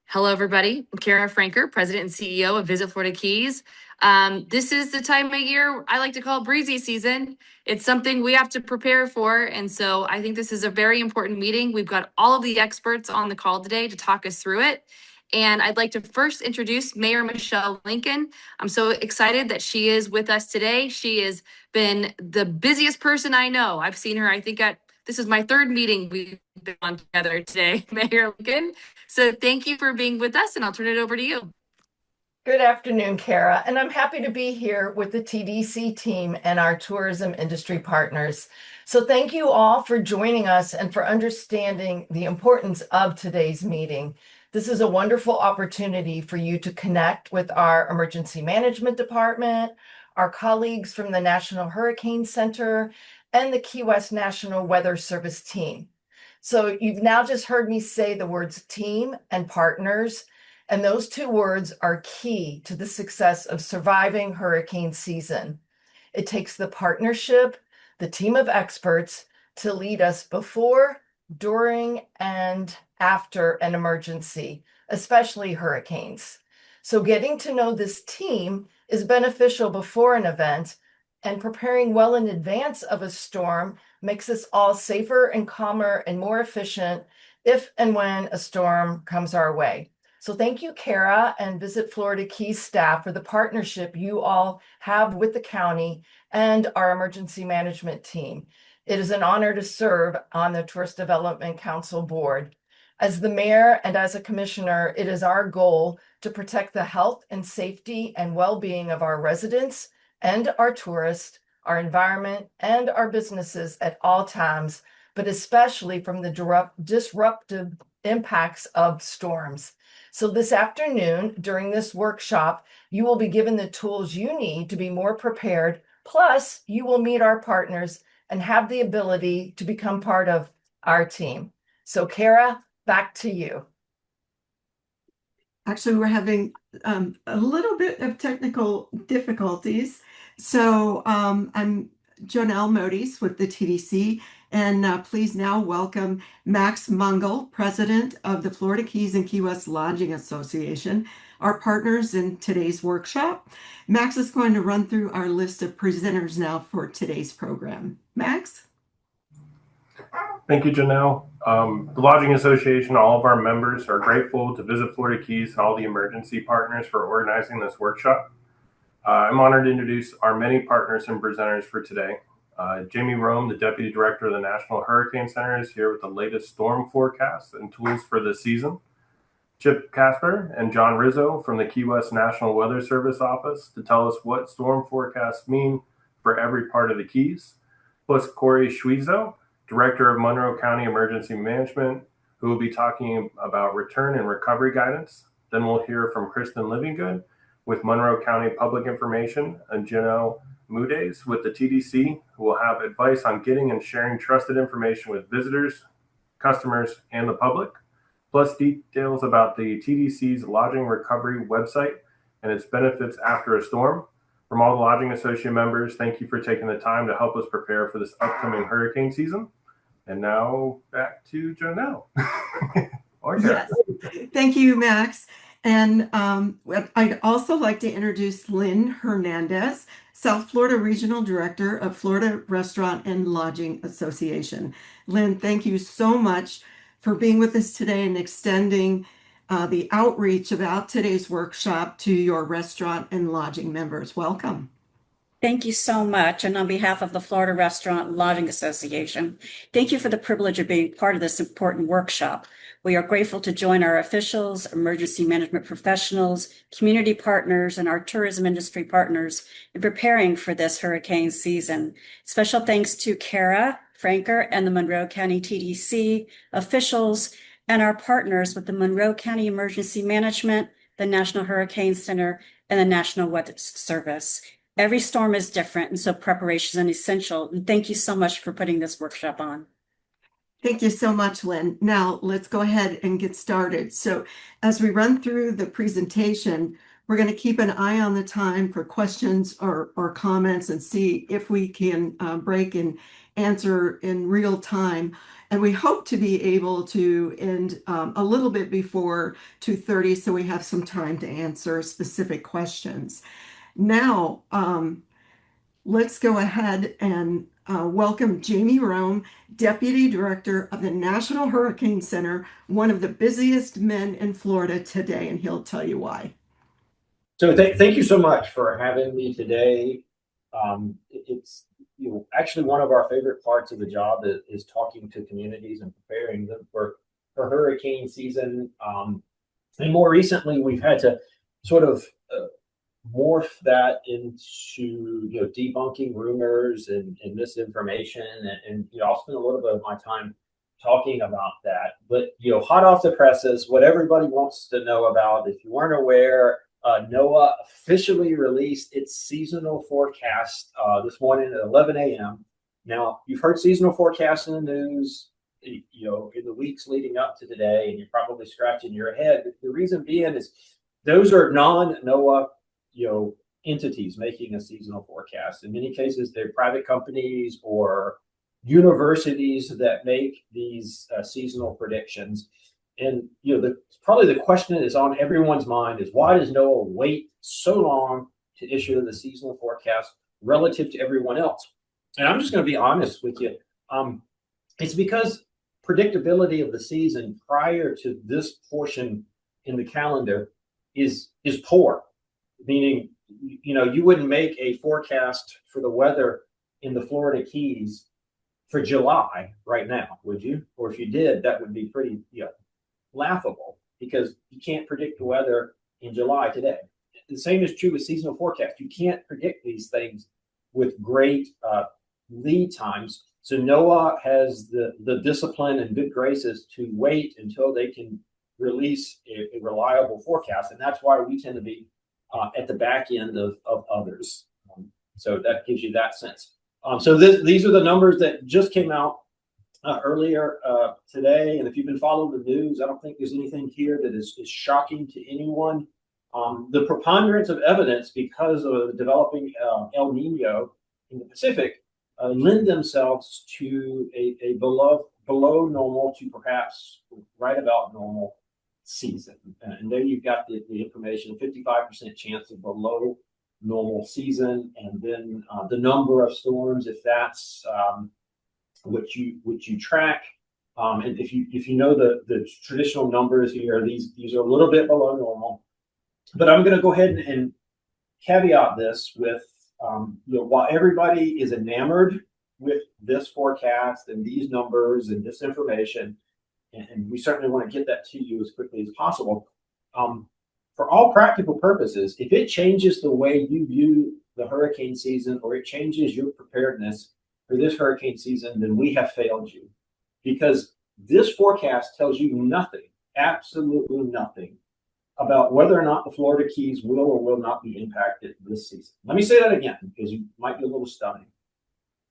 Hello, everybody. I'm Kara Franker, President and CEO of Visit Florida Keys. This is the time of year I like to call breezy season. It's something we have to prepare for. And so I think this is a very important meeting. We've got all of the experts on the call today to talk us through it. And I'd like to first introduce Mayor Michelle Lincoln. I'm so excited that she is with us today. She has been the busiest person I know. I've seen her, I think, this is my third meeting we've been on together today, Mayor Lincoln. So thank you for being with us, and I'll turn it over to you. Good afternoon, Kara, and I'm happy to be here with the TDC team and our tourism industry partners. So thank you all for joining us and for understanding the importance of today's meeting. This is a wonderful opportunity for you to connect with our emergency management department, our colleagues from the National Hurricane Center, and the Key West National Weather Service team. So you've now just heard me say the words team and partners. And those two words are key to the success of surviving hurricane season. It takes the partnership, the team of experts to lead us before, during, and after an emergency, especially hurricanes. So getting to know this team is beneficial before an event, and preparing well in advance of a storm makes us all safer and calmer and more efficient if and when a storm comes our way. So thank you, Kara, and Visit Florida Keys staff for the partnership you all have with the county and our emergency management team. It is an honor to serve on the Tourist Development Council board. As the mayor and as a commissioner, it is our goal to protect the health and safety and well-being of our residents and our tourists, our environment, and our businesses at all times, but especially from the disruptive impacts of storms. So this afternoon, during this workshop, you will be given the tools you need to be more prepared. Plus, you will meet our partners and have the ability to become part of our team. So Kara, back to you. Actually, we're having a little bit of technical difficulties. So I'm JoNell Modys with the TDC, and please now welcome Max Mungall, President of the Florida Keys and Key West Lodging Association, our partners in today's workshop. Max is going to run through our list of presenters now for today's program. Max? Thank you, JoNell. The Lodging Association, all of our members are grateful to Visit Florida Keys and all the emergency partners for organizing this workshop. I'm honored to introduce our many partners and presenters for today. Jamie Rhome, the Deputy Director of the National Hurricane Center, is here with the latest storm forecasts and tools for the season. Chip Kasper and John Rizzo from the Key West National Weather Service office to tell us what storm forecasts mean for every part of the Keys. Plus Cory Schwisow, Director of Monroe County Emergency Management, who will be talking about return and recovery guidance. Then we'll hear from Kristen Livengood with Monroe County Public Information, and JoNell Modys with the TDC, who will have advice on getting and sharing trusted information with visitors, customers, and the public, plus details about the TDC's Lodging Recovery website and its benefits after a storm. From all the Lodging Association members, thank you for taking the time to help us prepare for this upcoming hurricane season. And now back to JoNell. Yes, thank you, Max. And I'd also like to introduce Lynne Hernandez, South Florida Regional Director of Florida Restaurant and Lodging Association. Lynne, thank you so much for being with us today and extending the outreach about today's workshop to your restaurant and lodging members. Welcome. Thank you so much. And on behalf of the Florida Restaurant and Lodging Association, thank you for the privilege of being part of this important workshop. We are grateful to join our officials, emergency management professionals, community partners, and our tourism industry partners in preparing for this hurricane season. Special thanks to Kara Franker and the Monroe County TDC officials and our partners with the Monroe County Emergency Management, the National Hurricane Center, and the National Weather Service. Every storm is different, and so preparation is essential. And thank you so much for putting this workshop on. Thank you so much, Lynne. Now let's go ahead and get started. So as we run through the presentation, we're going to keep an eye on the time for questions or comments and see if we can break answer in real time. And we hope to be able to end a little bit before 2:30, so we have some time to answer specific questions. Now, let's go ahead and welcome Jamie Rhome, Deputy Director of the National Hurricane Center, one of the busiest men in Florida today, and he'll tell you why. So thank you so much for having me today. It's actually one of our favorite parts of the job is talking to communities and preparing them for hurricane season. And more recently, we've had to sort of morph that into debunking rumors and misinformation, and I'll spend a little bit of my time talking about that. But hot off the presses, what everybody wants to know about, if you weren't aware, NOAA officially released its seasonal forecast this morning at 11 a.m. Now, you've heard seasonal forecasts in the news, in the weeks leading up to today, and you're probably scratching your head. The reason being is those are non-NOAA, entities making a seasonal forecast. In many cases, they're private companies or universities that make these seasonal predictions. And probably the question that is on everyone's mind is, why does NOAA wait so long to issue the seasonal forecast relative to everyone else? And I'm just going to be honest with you. It's because predictability of the season prior to this portion in the calendar is poor. Meaning, you wouldn't make a forecast for the weather in the Florida Keys for July right now, would you? Or if you did, that would be pretty laughable, because you can't predict the weather in July today. The same is true with seasonal forecast. You can't predict these things with great lead times. So NOAA has the discipline and good graces to wait until they can release a reliable forecast, and that's why we tend to be at the back end of others. So that gives you that sense. So these are the numbers that just came out earlier today. And if you've been following the news, I don't think there's anything here that is shocking to anyone. The preponderance of evidence, because of developing El Nino in the Pacific, lend themselves to a below normal to perhaps right about normal season. And there you've got the information, 55% chance of below normal season, and then the number of storms, if that's what you track. And if you know the traditional numbers here, these are a little bit below normal. But I'm going to go ahead and caveat this with while everybody is enamored with this forecast and these numbers and this information, and we certainly want to get that to you as quickly as possible, for all practical purposes, if it changes the way you view the hurricane season, or it changes your preparedness for this hurricane season, then we have failed you, because this forecast tells you nothing, absolutely nothing, about whether or not the Florida Keys will or will not be impacted this season. Let me say that again, because you might be a little stunning.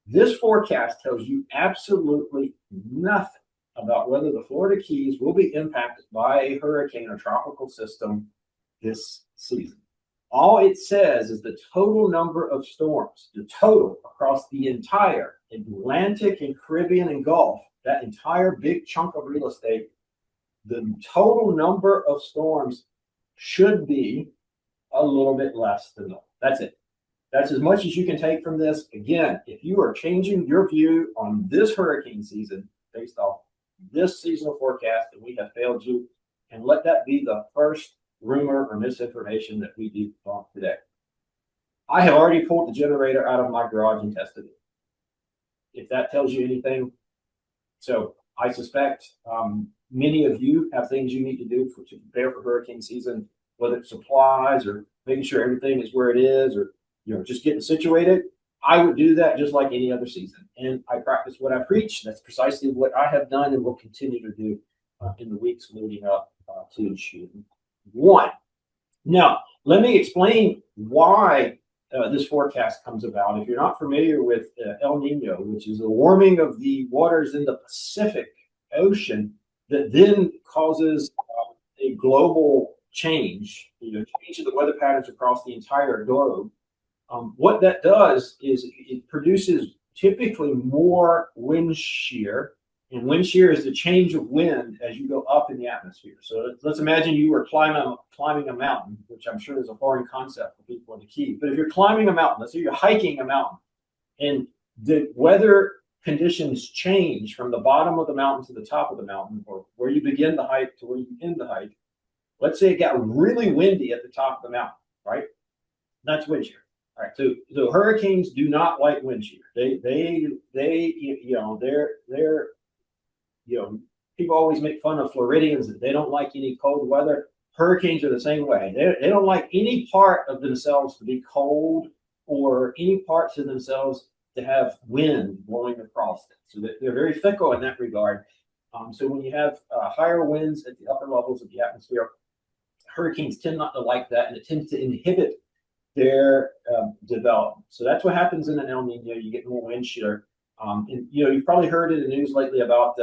This forecast tells you absolutely nothing about whether the Florida Keys will be impacted by a hurricane or tropical system this season. All it says is the total number of storms, the total across the entire Atlantic and Caribbean and Gulf, that entire big chunk of real estate, the total number of storms should be a little bit less than that. That's it. That's as much as you can take from this. Again, if you are changing your view on this hurricane season based off this seasonal forecast, then we have failed you. And let that be the first rumor or misinformation that we debunk today. I have already pulled the generator out of my garage and tested it. If that tells you anything. So I suspect many of you have things you need to do to prepare for hurricane season, whether it's supplies or making sure everything is where it is, or just getting situated. I would do that just like any other season. And I practice what I preach. That's precisely what I have done and will continue to do in the weeks leading up to June 1. Now, let me explain why this forecast comes about. If you're not familiar with El Nino, which is the warming of the waters in the Pacific Ocean that then causes a global change, change in the weather patterns across the entire globe. What that does is it produces typically more wind shear, and wind shear is the change of wind as you go up in the atmosphere. So let's imagine you were climbing a mountain, which I'm sure is a foreign concept for people in the Keys. But if you're climbing a mountain, let's say you're hiking a mountain, and the weather conditions change from the bottom of the mountain to the top of the mountain, or where you begin the hike to where you end the hike. Let's say it got really windy at the top of the mountain, right? That's wind shear. All right, so hurricanes do not like wind shear. People always make fun of Floridians that they don't like any cold weather. Hurricanes are the same way. They don't like any part of themselves to be cold, or any parts of themselves to have wind blowing across them. So they're very fickle in that regard. So when you have higher winds at the upper levels of the atmosphere, hurricanes tend not to like that, and it tends to inhibit their development. So that's what happens in an El Nino. You get more wind shear. And you've probably heard in the news lately about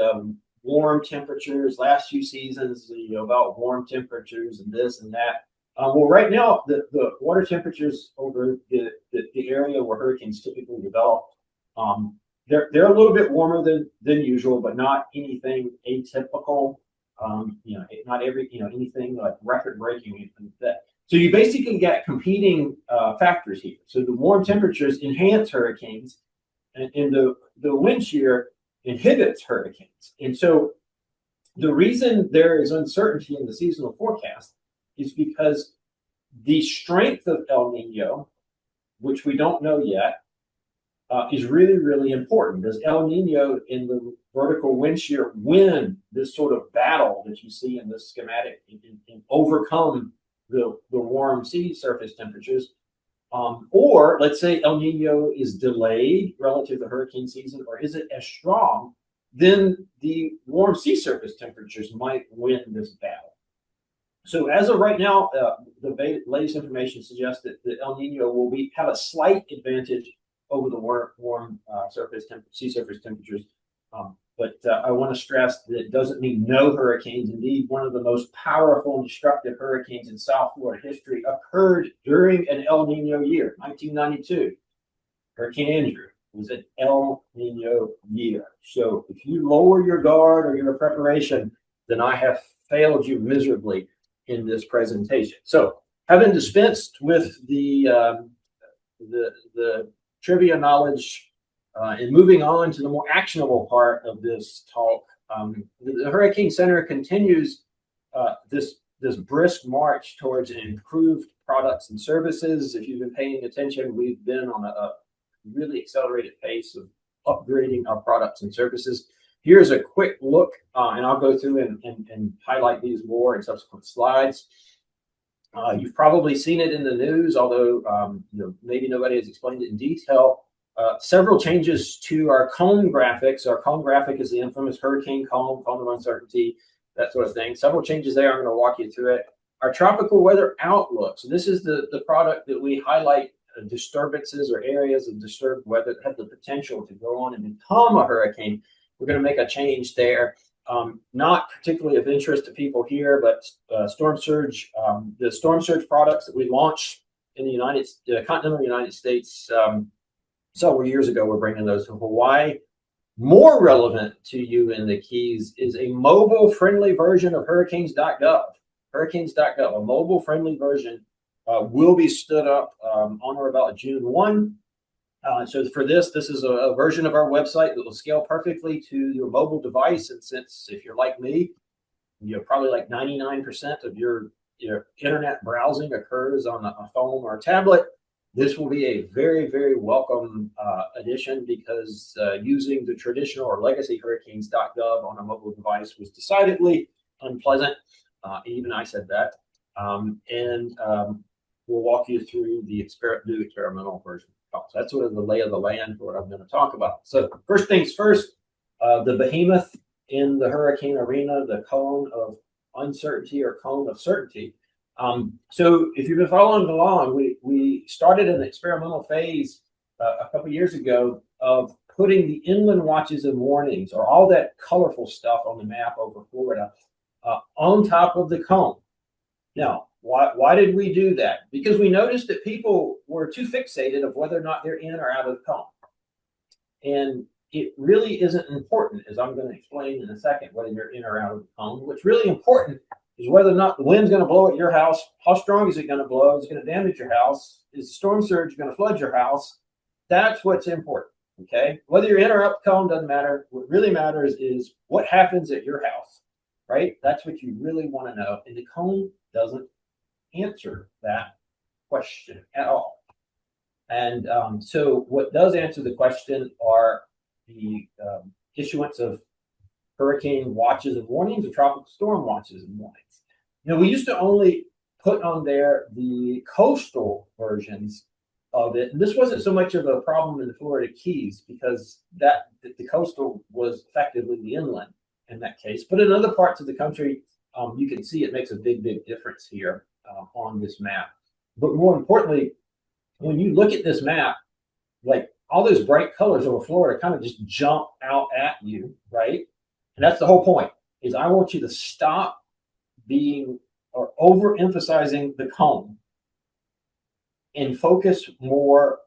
warm temperatures. Last few seasons, about warm temperatures and this and that. Well, right now, the water temperatures over the area where hurricanes typically develop, they're a little bit warmer than usual, but not anything atypical. Not anything like record breaking, anything like that. So you basically get competing factors here. So the warm temperatures enhance hurricanes, and the wind shear inhibits hurricanes. And so the reason there is uncertainty in the seasonal forecast is because the strength of El Nino, which we don't know yet, is really, really important. Does El Nino in the vertical wind shear win this sort of battle that you see in this schematic and overcome the warm sea surface temperatures? Or let's say El Nino is delayed relative to hurricane season, or is it as strong? Then the warm sea surface temperatures might win this battle. So as of right now, the latest information suggests that the El Nino will have a slight advantage over the warm sea surface temperatures. But I want to stress that it doesn't mean no hurricanes. Indeed, one of the most powerful and destructive hurricanes in South Florida history occurred during an El Nino year, 1992. Hurricane Andrew was an El Nino year. So if you lower your guard or your preparation, then I have failed you miserably in this presentation. So having dispensed with the trivia knowledge, and moving on to the more actionable part of this talk, the Hurricane Center continues this brisk march towards improved products and services. If you've been paying attention, we've been on a really accelerated pace of upgrading our products and services. Here's a quick look, and I'll go through and highlight these more in subsequent slides. You've probably seen it in the news, although maybe nobody has explained it in detail. Several changes to our cone graphics. Our cone graphic is the infamous hurricane cone of uncertainty, that sort of thing. Several changes there. I'm going to walk you through it. Our tropical weather outlook. So this is the product that we highlight disturbances or areas of disturbed weather that have the potential to go on and become a hurricane. We're going to make a change there. Not particularly of interest to people here, but storm surge. The storm surge products that we launched in the continental United States several years ago, we're bringing those to Hawaii. More relevant to you in the Keys is a mobile-friendly version of hurricanes.gov. Hurricanes.gov, a mobile-friendly version, will be stood up on or about June 1. So for this is a version of our website that will scale perfectly to your mobile device. And since if you're like me, probably like 99% of your internet browsing occurs on a phone or a tablet, this will be a very, very welcome addition, because using the traditional or legacy hurricanes.gov on a mobile device was decidedly unpleasant. Even I said that. We'll walk you through the new experimental version. So that's sort of the lay of the land for what I'm going to talk about. So first things first, the behemoth in the hurricane arena, the cone of uncertainty or cone of certainty. So if you've been following along, we started an experimental phase a couple of years ago of putting the inland watches and warnings, or all that colorful stuff on the map over Florida, on top of the cone. Now, why did we do that? Because we noticed that people were too fixated of whether or not they're in or out of the cone. And it really isn't important, as I'm going to explain in a second, whether you're in or out of the cone. What's really important is whether or not the wind's going to blow at your house. How strong is it going to blow? Is it going to damage your house? Is the storm surge going to flood your house? That's what's important, okay? Whether you're in or out the cone doesn't matter. What really matters is what happens at your house, right? That's what you really want to know. And the cone doesn't answer that question at all. And so what does answer the question are the issuance of hurricane watches and warnings or tropical storm watches and warnings. You know, we used to only put on there the coastal versions of it. And this wasn't so much of a problem in the Florida Keys because the coastal was effectively the inland in that case. But in other parts of the country, you can see it makes a big, big difference here on this map. But more importantly, when you look at this map, like all those bright colors over Florida kind of just jump out at you, right? And that's the whole point, is I want you to stop being or overemphasizing the cone and focus more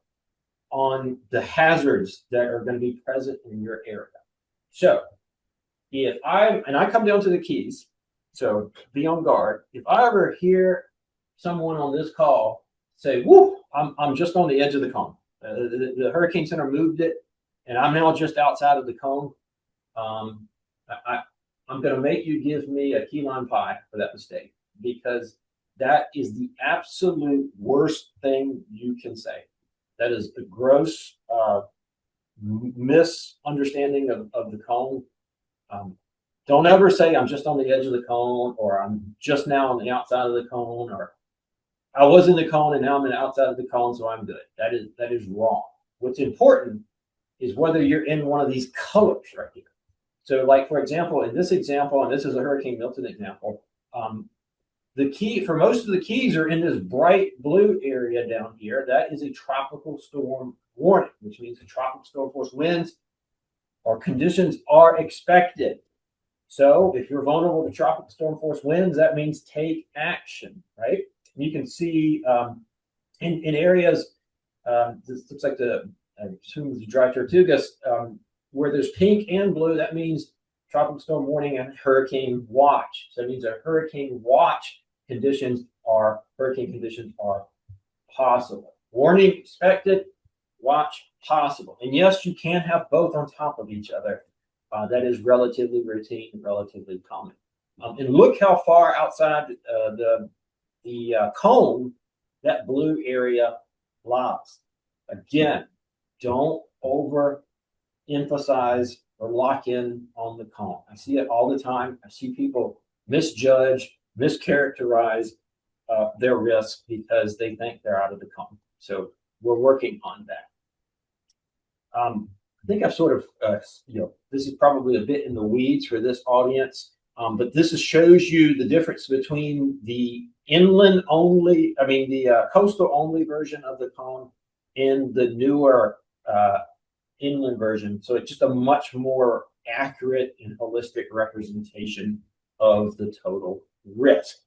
on the hazards that are going to be present in your area. So if I come down to the Keys, so be on guard. If I ever hear someone on this call say, whoo, I'm just on the edge of the cone. The Hurricane Center moved it, and I'm now just outside of the cone. I'm going to make you give me a key lime pie for that mistake, because that is the absolute worst thing you can say. That is a gross misunderstanding of the cone. Don't ever say I'm just on the edge of the cone, or I'm just now on the outside of the cone, or I was in the cone and now I'm in the outside of the cone, so I'm good. That is wrong. What's important is whether you're in one of these colors right here. So, like for example, in this example, and this is a Hurricane Milton example, the key for most of the Keys are in this bright blue area down here. That is a tropical storm warning, which means the tropical storm force winds or conditions are expected. So if you're vulnerable to tropical storm force winds, that means take action, right? You can see in areas, this looks like I assume the dry Tortugas, where there's pink and blue, that means tropical storm warning and hurricane watch. So that means a hurricane watch hurricane conditions are possible. Warning expected, watch possible. And yes, you can have both on top of each other. That is relatively routine and relatively common. And look how far outside the cone that blue area lies. Again, don't overemphasize or lock in on the cone. I see it all the time. I see people misjudge, mischaracterize their risk because they think they're out of the cone. So we're working on that. I think I've sort of, this is probably a bit in the weeds for this audience, but this shows you the difference between the inland only, the coastal only version of the cone and the newer inland version. So it's just a much more accurate and holistic representation of the total risk.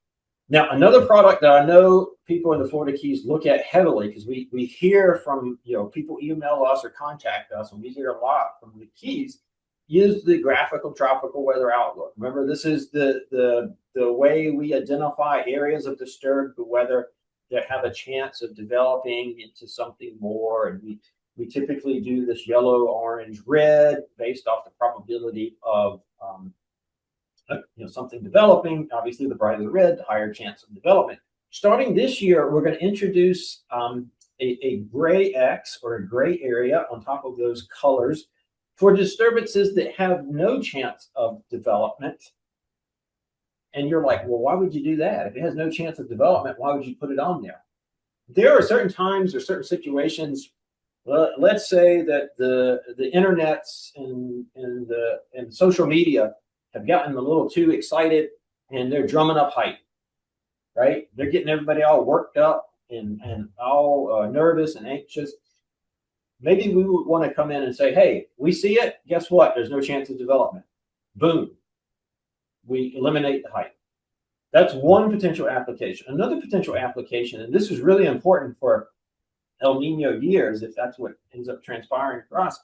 Now, another product that I know people in the Florida Keys look at heavily, because we hear from, people email us or contact us, and we hear a lot from the Keys, is the graphical tropical weather outlook. Remember, this is the way we identify areas of disturbed weather that have a chance of developing into something more. And we typically do this yellow, orange, red based off the probability of something developing. Obviously, the brighter the red, the higher chance of development. Starting this year, we're going to introduce a gray X or a gray area on top of those colors for disturbances that have no chance of development. And you're like, well, why would you do that? If it has no chance of development, why would you put it on there? There are certain times or certain situations. Let's say that the internets and social media have gotten a little too excited and they're drumming up hype, right? They're getting everybody all worked up and all nervous and anxious. Maybe we would want to come in and say, hey, we see it. Guess what? There's no chance of development. Boom. We eliminate the hype. That's one potential application. Another potential application, and this is really important for El Nino years, if that's what ends up transpiring for us,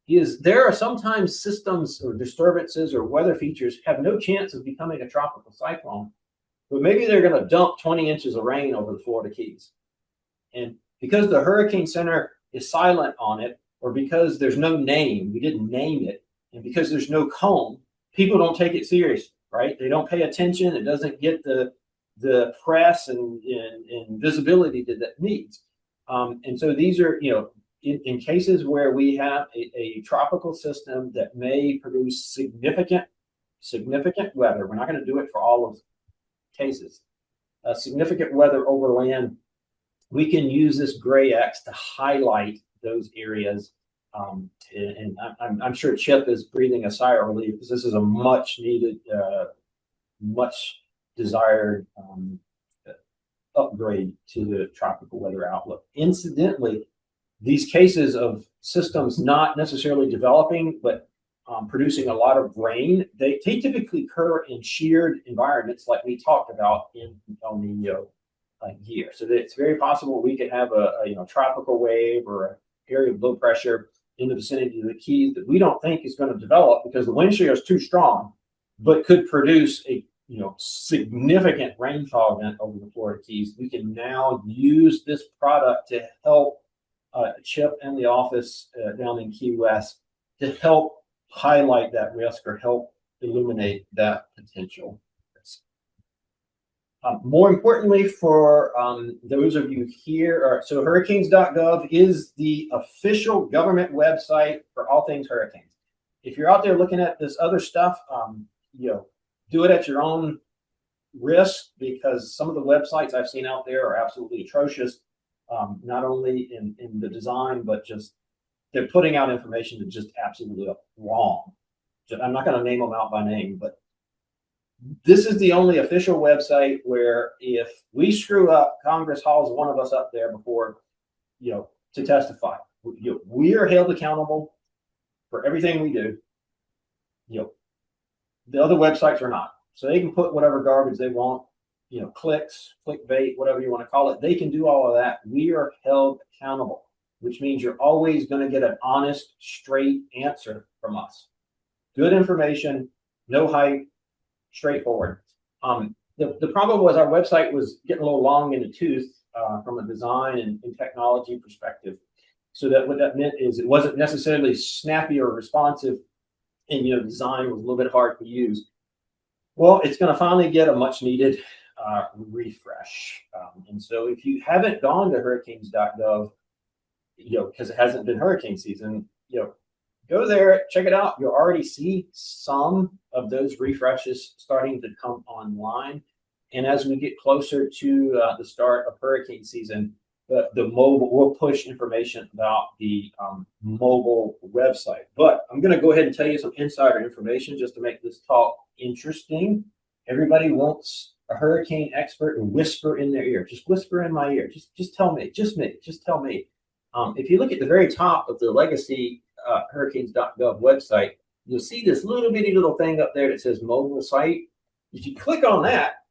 is there are sometimes systems or disturbances or weather features have no chance of becoming a tropical cyclone, but maybe they're going to dump 20 inches of rain over the Florida Keys. And because the Hurricane Center is silent on it, or because there's no name, we didn't name it, and because there's no cone, people don't take it seriously, right? They don't pay attention. It doesn't get the press and visibility that it needs. And so these are, in cases where we have a tropical system that may produce significant weather, we're not going to do it for all of cases, significant weather over land, we can use this gray X to highlight those areas. And I'm sure Chip is breathing a sigh of relief because this is a much needed, much desired upgrade to the tropical weather outlook. Incidentally, these cases of systems not necessarily developing, but producing a lot of rain, they typically occur in sheared environments like we talked about in El Nino year. So it's very possible we could have a tropical wave or an area of low pressure in the vicinity of the Keys that we don't think is going to develop because the wind shear is too strong, but could produce a significant rainfall event over the Florida Keys. We can now use this product to help Chip and the office down in Key West to help highlight that risk or help illuminate that potential risk. More importantly, for those of you here, so hurricanes.gov is the official government website for all things hurricanes. If you're out there looking at this other stuff, do it at your own risk because some of the websites I've seen out there are absolutely atrocious, not only in the design, but just they're putting out information that's just absolutely wrong. I'm not going to name them out by name, but this is the only official website where if we screw up, Congress hauls one of us up there before, to testify. We are held accountable for everything we do. The other websites are not. So they can put whatever garbage they want, clicks, clickbait, whatever you want to call it. They can do all of that. We are held accountable, which means you're always going to get an honest, straight answer from us. Good information, no hype, straightforward. The problem was our website was getting a little long in the tooth from a design and technology perspective. So that what that meant is it wasn't necessarily snappy or responsive, and design was a little bit hard to use. Well, it's going to finally get a much needed refresh. And so if you haven't gone to hurricanes.gov, because it hasn't been hurricane season, go there, check it out. You'll already see some of those refreshes starting to come online. And as we get closer to the start of hurricane season, the mobile, we'll push information about the mobile website. But I'm going to go ahead and tell you some insider information just to make this talk interesting. Everybody wants a hurricane expert to whisper in their ear. Just whisper in my ear. Just tell me. Just tell me. If you look at the very top of the legacy hurricanes.gov website, you'll see this little bitty little thing up there that says mobile site. If you click on that,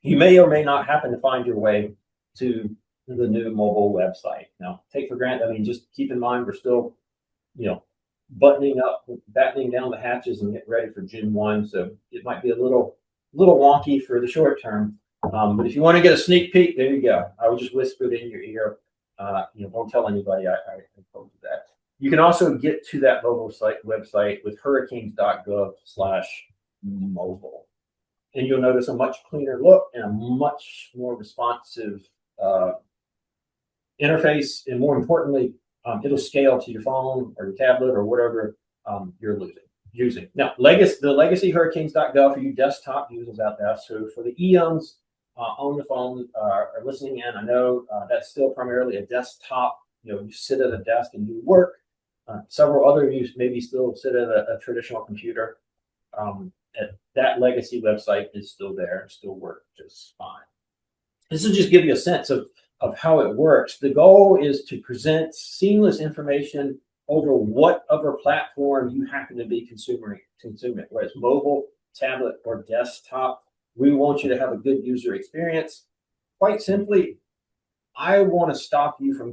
you may or may not happen to find your way to the new mobile website. Now, take for granted, just keep in mind we're still, buttoning up, battening down the hatches and getting ready for June 1. So it might be a little wonky for the short term. But if you want to get a sneak peek, there you go. I would just whisper it in your ear. Don't tell anybody I told you that. You can also get to that mobile website with hurricanes.gov/mobile. And you'll notice a much cleaner look and a much more responsive interface. And more importantly, it'll scale to your phone or your tablet or whatever you're using. Now, the legacy hurricanes.gov for you desktop users out there. So for the eons on the phone are listening in, I know that's still primarily a desktop. You sit at a desk and do work. Several other of you maybe still sit at a traditional computer. That legacy website is still there and still works just fine. This will just give you a sense of how it works. The goal is to present seamless information over whatever platform you happen to be consuming it, whether it's mobile, tablet, or desktop. We want you to have a good user experience. Quite simply, I want to stop you from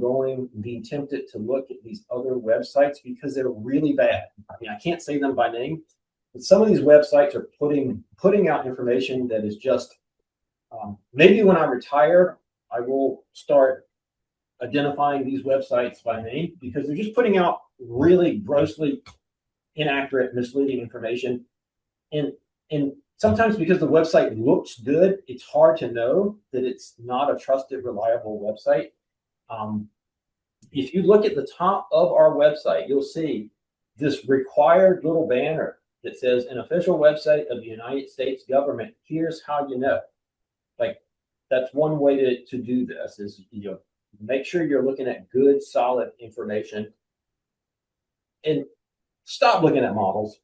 being tempted to look at these other websites because they're really bad. I mean, I can't say them by name, but some of these websites are putting out information that is just, maybe when I retire, I will start identifying these websites by name because they're just putting out really grossly inaccurate, misleading information. And sometimes because the website looks good, it's hard to know that it's not a trusted, reliable website. If you look at the top of our website, you'll see this required little banner that says an official website of the United States government. Here's how you know. Like, that's one way to do this is, make sure you're looking at good, solid information and stop looking at models.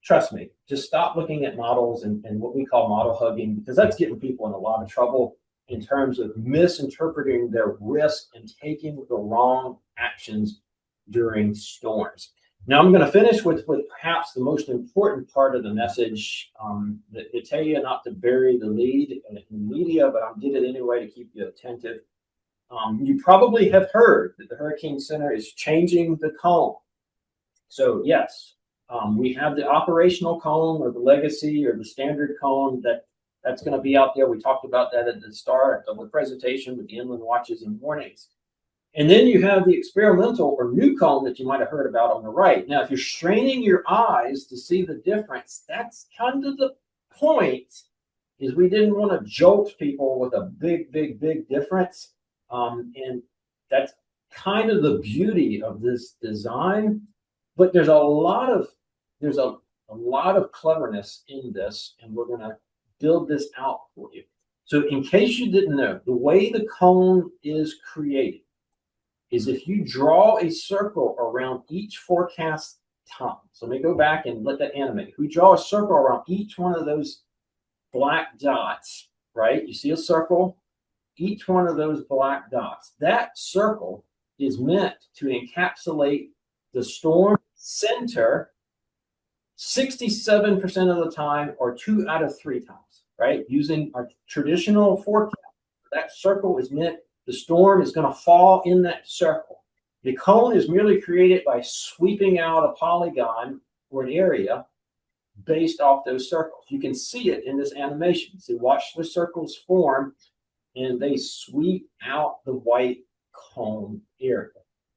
Trust me, just stop looking at models and what we call model hugging, because that's getting people in a lot of trouble in terms of misinterpreting their risk and taking the wrong actions during storms. Now, I'm going to finish with perhaps the most important part of the message. They tell you not to bury the lead in the media, but I'll get it anyway to keep you attentive. You probably have heard that the Hurricane Center is changing the cone. So yes, we have the operational cone or the legacy or the standard cone that's going to be out there. We talked about that at the start of the presentation with the inland watches and warnings. And then you have the experimental or new cone that you might have heard about on the right. Now, if you're straining your eyes to see the difference, that's kind of the point, is we didn't want to jolt people with a big, big, big difference. And that's kind of the beauty of this design. But there's a lot of cleverness in this, and we're going to build this out for you. So in case you didn't know, the way the cone is created is if you draw a circle around each forecast time. So let me go back and let that animate. If we draw a circle around each one of those black dots, right? You see a circle, each one of those black dots. That circle is meant to encapsulate the storm center 67% of the time, or 2 out of 3 times, right? Using our traditional forecast, that circle is meant, the storm is going to fall in that circle. The cone is merely created by sweeping out a polygon or an area based off those circles. You can see it in this animation. So watch the circles form, and they sweep out the white cone area.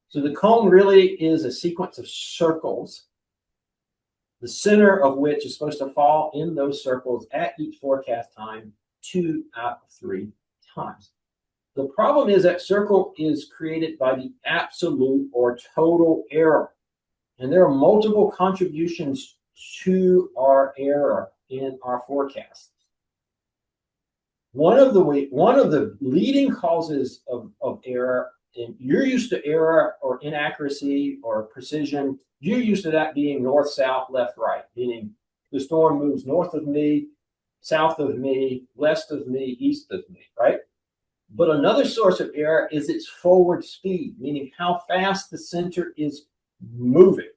So the cone really is a sequence of circles, the center of which is supposed to fall in those circles at each forecast time 2 out of 3 times. The problem is that circle is created by the absolute or total error. And there are multiple contributions to our error in our forecast. One of the leading causes of error, and you're used to error or inaccuracy or precision, you're used to that being north, south, left, right, meaning the storm moves north of me, south of me, west of me, east of me, right? But another source of error is its forward speed, meaning how fast the center is moving,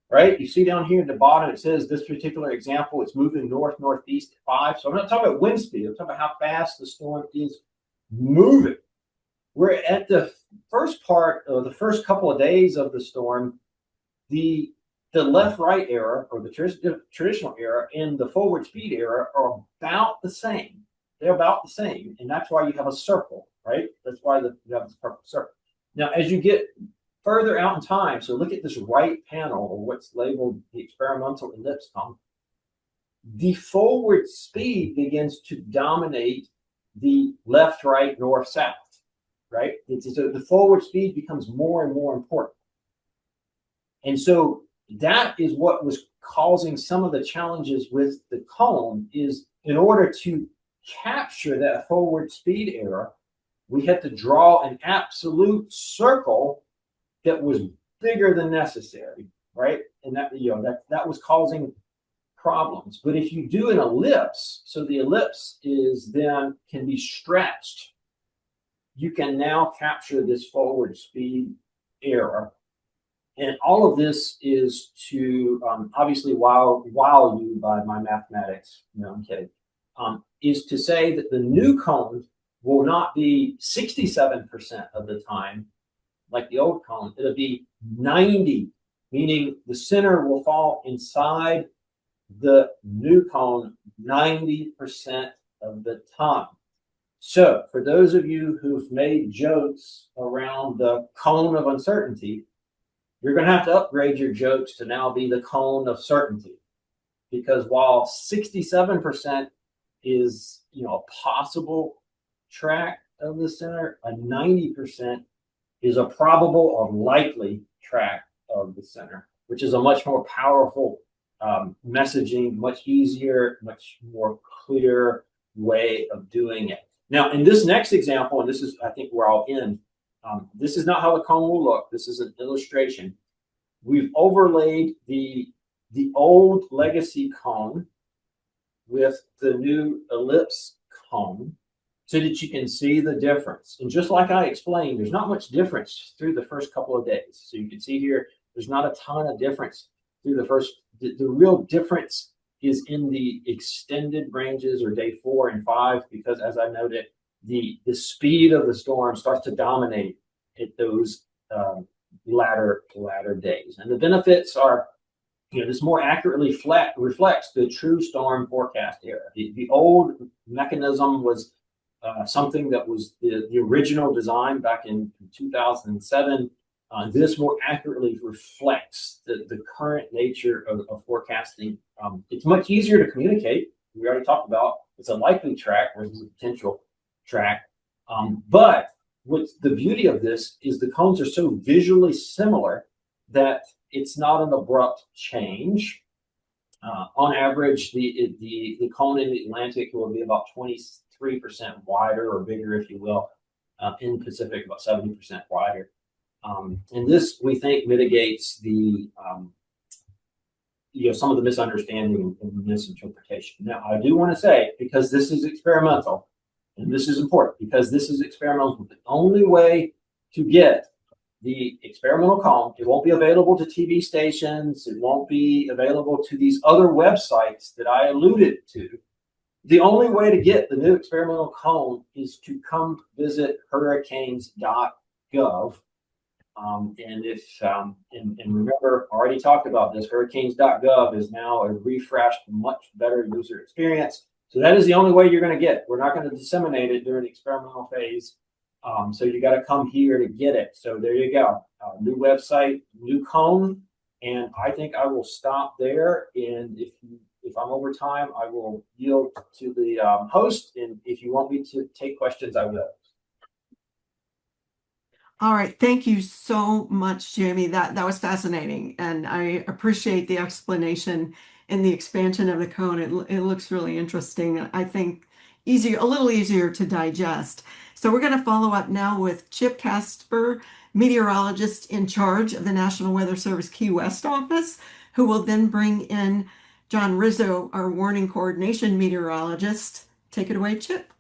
right? You see down here at the bottom, it says this particular example, it's moving north-northeast at 5. So I'm not talking about wind speed. I'm talking about how fast the storm is moving. We're at the first part, or the first couple of days of the storm, the left-right error, or the traditional error, and the forward speed error are about the same. They're about the same, and that's why you have a circle, right? That's why you have this perfect circle. Now, as you get further out in time, so look at this right panel, or what's labeled the experimental ellipse cone, the forward speed begins to dominate the left, right, north, south, right? So the forward speed becomes more and more important. And so that is what was causing some of the challenges with the cone, is in order to capture that forward speed error, we had to draw an absolute circle that was bigger than necessary, right? And that was causing problems. But if you do an ellipse, so the ellipse is then can be stretched, you can now capture this forward speed error. And all of this is to obviously wow you by my mathematics. No, I'm kidding. Is to say that the new cone will not be 67% of the time like the old cone. It'll be 90, meaning the center will fall inside the new cone 90% of the time. So for those of you who've made jokes around the cone of uncertainty, you're going to have to upgrade your jokes to now be the cone of certainty. Because while 67% is, a possible track of the center, a 90% is a probable or likely track of the center, which is a much more powerful messaging, much easier, much more clear way of doing it. Now, in this next example, and this is, I think, where I'll end, this is not how the cone will look. This is an illustration. We've overlaid the old legacy cone with the new ellipse cone so that you can see the difference. And just like I explained, there's not much difference through the first couple of days. So you can see here, there's not a ton of difference through the first. The real difference is in the extended ranges or day 4 and 5, because as I noted, the speed of the storm starts to dominate at those latter days. And the benefits are, this more accurately reflects the true storm forecast era. The old mechanism was something that was the original design back in 2007. This more accurately reflects the current nature of forecasting. It's much easier to communicate. We already talked about it's a likely track versus a potential track. But what's the beauty of this is the cones are so visually similar that it's not an abrupt change. On average, the cone in the Atlantic will be about 23% wider or bigger, if you will. In the Pacific, about 70% wider. And this, we think, mitigates the some of the misunderstanding and misinterpretation. Now, I do want to say, because this is experimental, and this is important, because this is experimental, the only way to get the experimental cone, it won't be available to TV stations, it won't be available to these other websites that I alluded to. The only way to get the new experimental cone is to come visit hurricanes.gov. And remember, I already talked about this, hurricanes.gov is now a refreshed, much better user experience. So that is the only way you're going to get it. We're not going to disseminate it during the experimental phase. So you got to come here to get it. So there you go. New website, new cone. And I think I will stop there. And if I'm over time, I will yield to the host. And if you want me to take questions, I will. All right. Thank you so much, Jamie. That was fascinating. And I appreciate the explanation and the expansion of the cone. It looks really interesting. I think a little easier to digest. So we're going to follow up now with Chip Kasper, meteorologist in charge of the National Weather Service Key West office, who will then bring in John Rizzo, our warning coordination meteorologist. Take it away, Chip.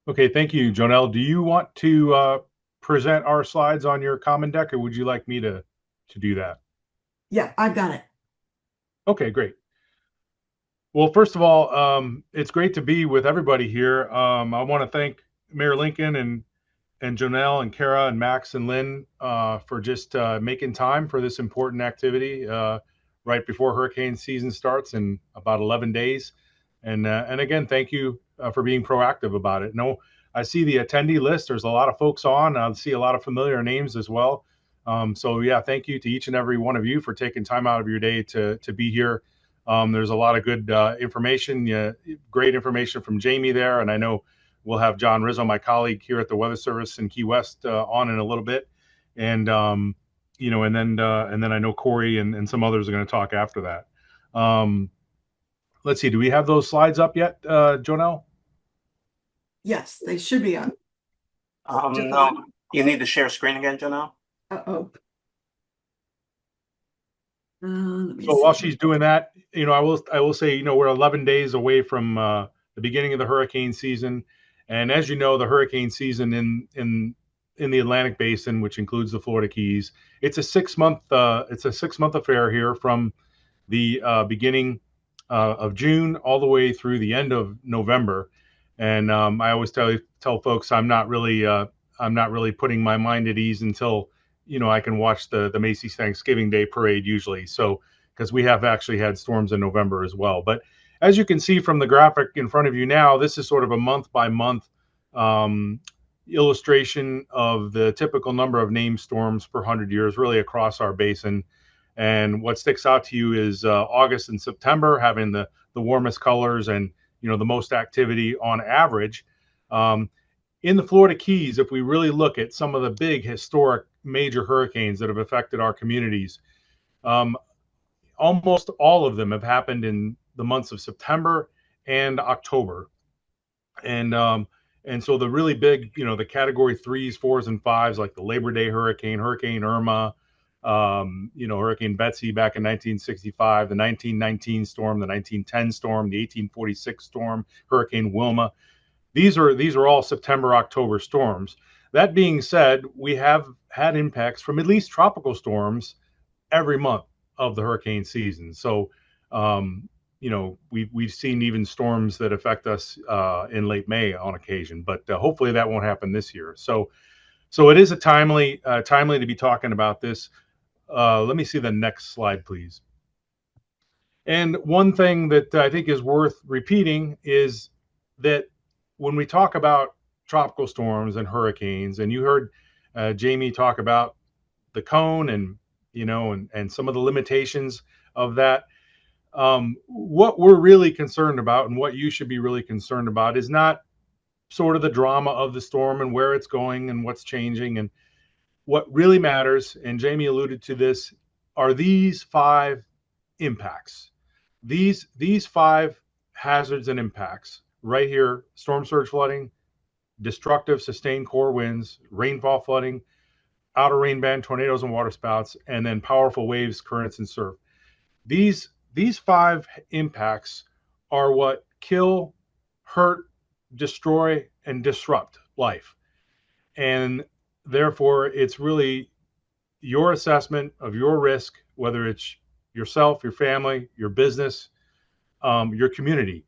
Okay, thank you, JoNell. Do you want to present our slides on your common deck, or would you like me to do that? Yeah, I've got it. Okay, great. Well, first of all, it's great to be with everybody here. I want to thank Mayor Lincoln and JoNell and Kara and Max and Lynne for just making time for this important activity right before hurricane season starts in about 11 days. And again, thank you for being proactive about it. No, I see the attendee list. There's a lot of folks on. I see a lot of familiar names as well. So yeah, thank you to each and every one of you for taking time out of your day to be here. There's a lot of good information, great information from Jamie there. And I know we'll have John Rizzo, my colleague here at the Weather Service in Key West, on in a little bit. And, and then I know Cory and some others are going to talk after that. Let's see. Do we have those slides up yet, JoNell? Yes, they should be up. No, you need to share screen again, JoNell. Uh-oh. So while she's doing that, I will say, we're 11 days away from the beginning of the hurricane season, and as you know, the hurricane season in the Atlantic Basin, which includes the Florida Keys, it's a 6-month affair here from the beginning of June all the way through the end of November. And I always tell folks I'm not really putting my mind at ease until I can watch the Macy's Thanksgiving Day Parade usually. So because we have actually had storms in November as well. But as you can see from the graphic in front of you now, this is sort of a month by month illustration of the typical number of named storms per 100 years, really across our basin. And what sticks out to you is August and September having the warmest colors and the most activity on average. In the Florida Keys, if we really look at some of the big historic major hurricanes that have affected our communities, almost all of them have happened in the months of September and October. And so the really big, the category 3s, 4s, and 5s, like the Labor Day hurricane, Hurricane Irma, Hurricane Betsy back in 1965, the 1919 storm, the 1910 storm, the 1846 storm, Hurricane Wilma. These are all September, October storms. That being said, we have had impacts from at least tropical storms every month of the hurricane season. So, we've seen even storms that affect us in late May on occasion, but hopefully that won't happen this year. So it is a timely to be talking about this. Let me see the next slide, please. And one thing that I think is worth repeating is that when we talk about tropical storms and hurricanes, and you heard Jamie talk about the cone and and some of the limitations of that, what we're really concerned about and what you should be really concerned about is not sort of the drama of the storm and where it's going and what's changing. And what really matters, and Jamie alluded to this, are these 5 impacts. These 5 hazards and impacts right here: storm surge flooding, destructive sustained core winds, rainfall flooding, outer rain band tornadoes and waterspouts, and then powerful waves, currents, and surf. These 5 impacts are what kill, hurt, destroy, and disrupt life. And therefore, it's really your assessment of your risk, whether it's yourself, your family, your business, your community,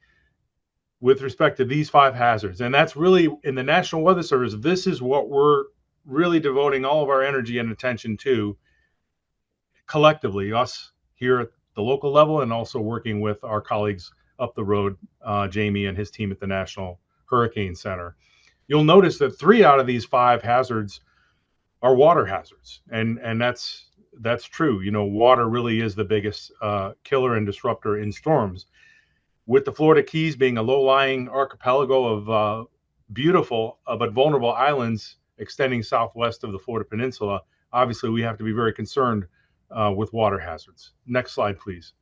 with respect to these 5 hazards. And that's really, in the National Weather Service, this is what we're really devoting all of our energy and attention to collectively, us here at the local level, and also working with our colleagues up the road, Jamie and his team at the National Hurricane Center. You'll notice that 3 out of these 5 hazards are water hazards, and that's true. Water really is the biggest killer and disruptor in storms. With the Florida Keys being a low-lying archipelago of beautiful but vulnerable islands extending southwest of the Florida Peninsula, obviously we have to be very concerned with water hazards. Next slide, please.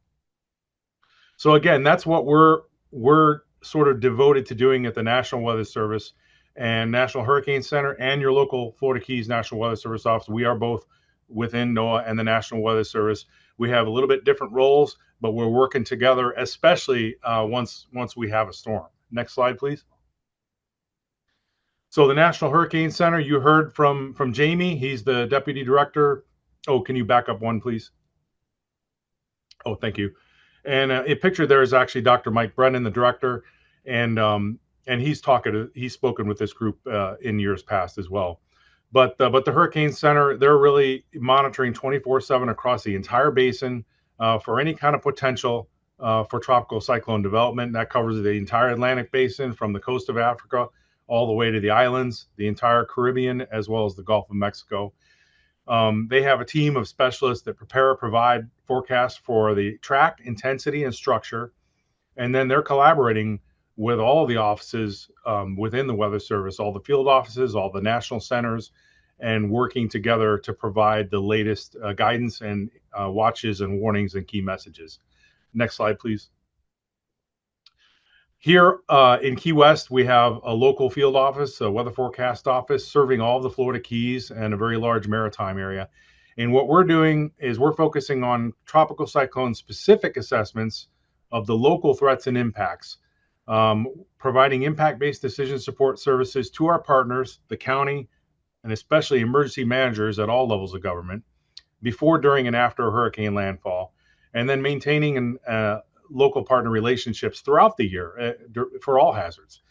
So again, that's what we're sort of devoted to doing at the National Weather Service and National Hurricane Center and your local Florida Keys National Weather Service office. We are both within NOAA and the National Weather Service. We have a little bit different roles, but we're working together, especially once we have a storm. Next slide, please. So the National Hurricane Center, you heard from Jamie. He's the deputy director. Oh, can you back up one, please? Oh, thank you. And a picture there is actually Dr. Mike Brennan, the director, and he's spoken with this group in years past as well. But the Hurricane Center, they're really monitoring 24/7 across the entire basin for any kind of potential for tropical cyclone development. That covers the entire Atlantic basin from the coast of Africa all the way to the islands, the entire Caribbean, as well as the Gulf of Mexico. They have a team of specialists that provide forecasts for the track, intensity, and structure. And then they're collaborating with all the offices within the Weather Service, all the field offices, all the national centers, and working together to provide the latest guidance and watches and warnings and key messages. Next slide, please. Here in Key West, we have a local field office, a weather forecast office, serving all of the Florida Keys and a very large maritime area. And what we're doing is we're focusing on tropical cyclone specific assessments of the local threats and impacts, providing impact-based decision support services to our partners, the county, and especially emergency managers at all levels of government, before, during, and after a hurricane landfall, and then maintaining local partner relationships throughout the year for all hazards.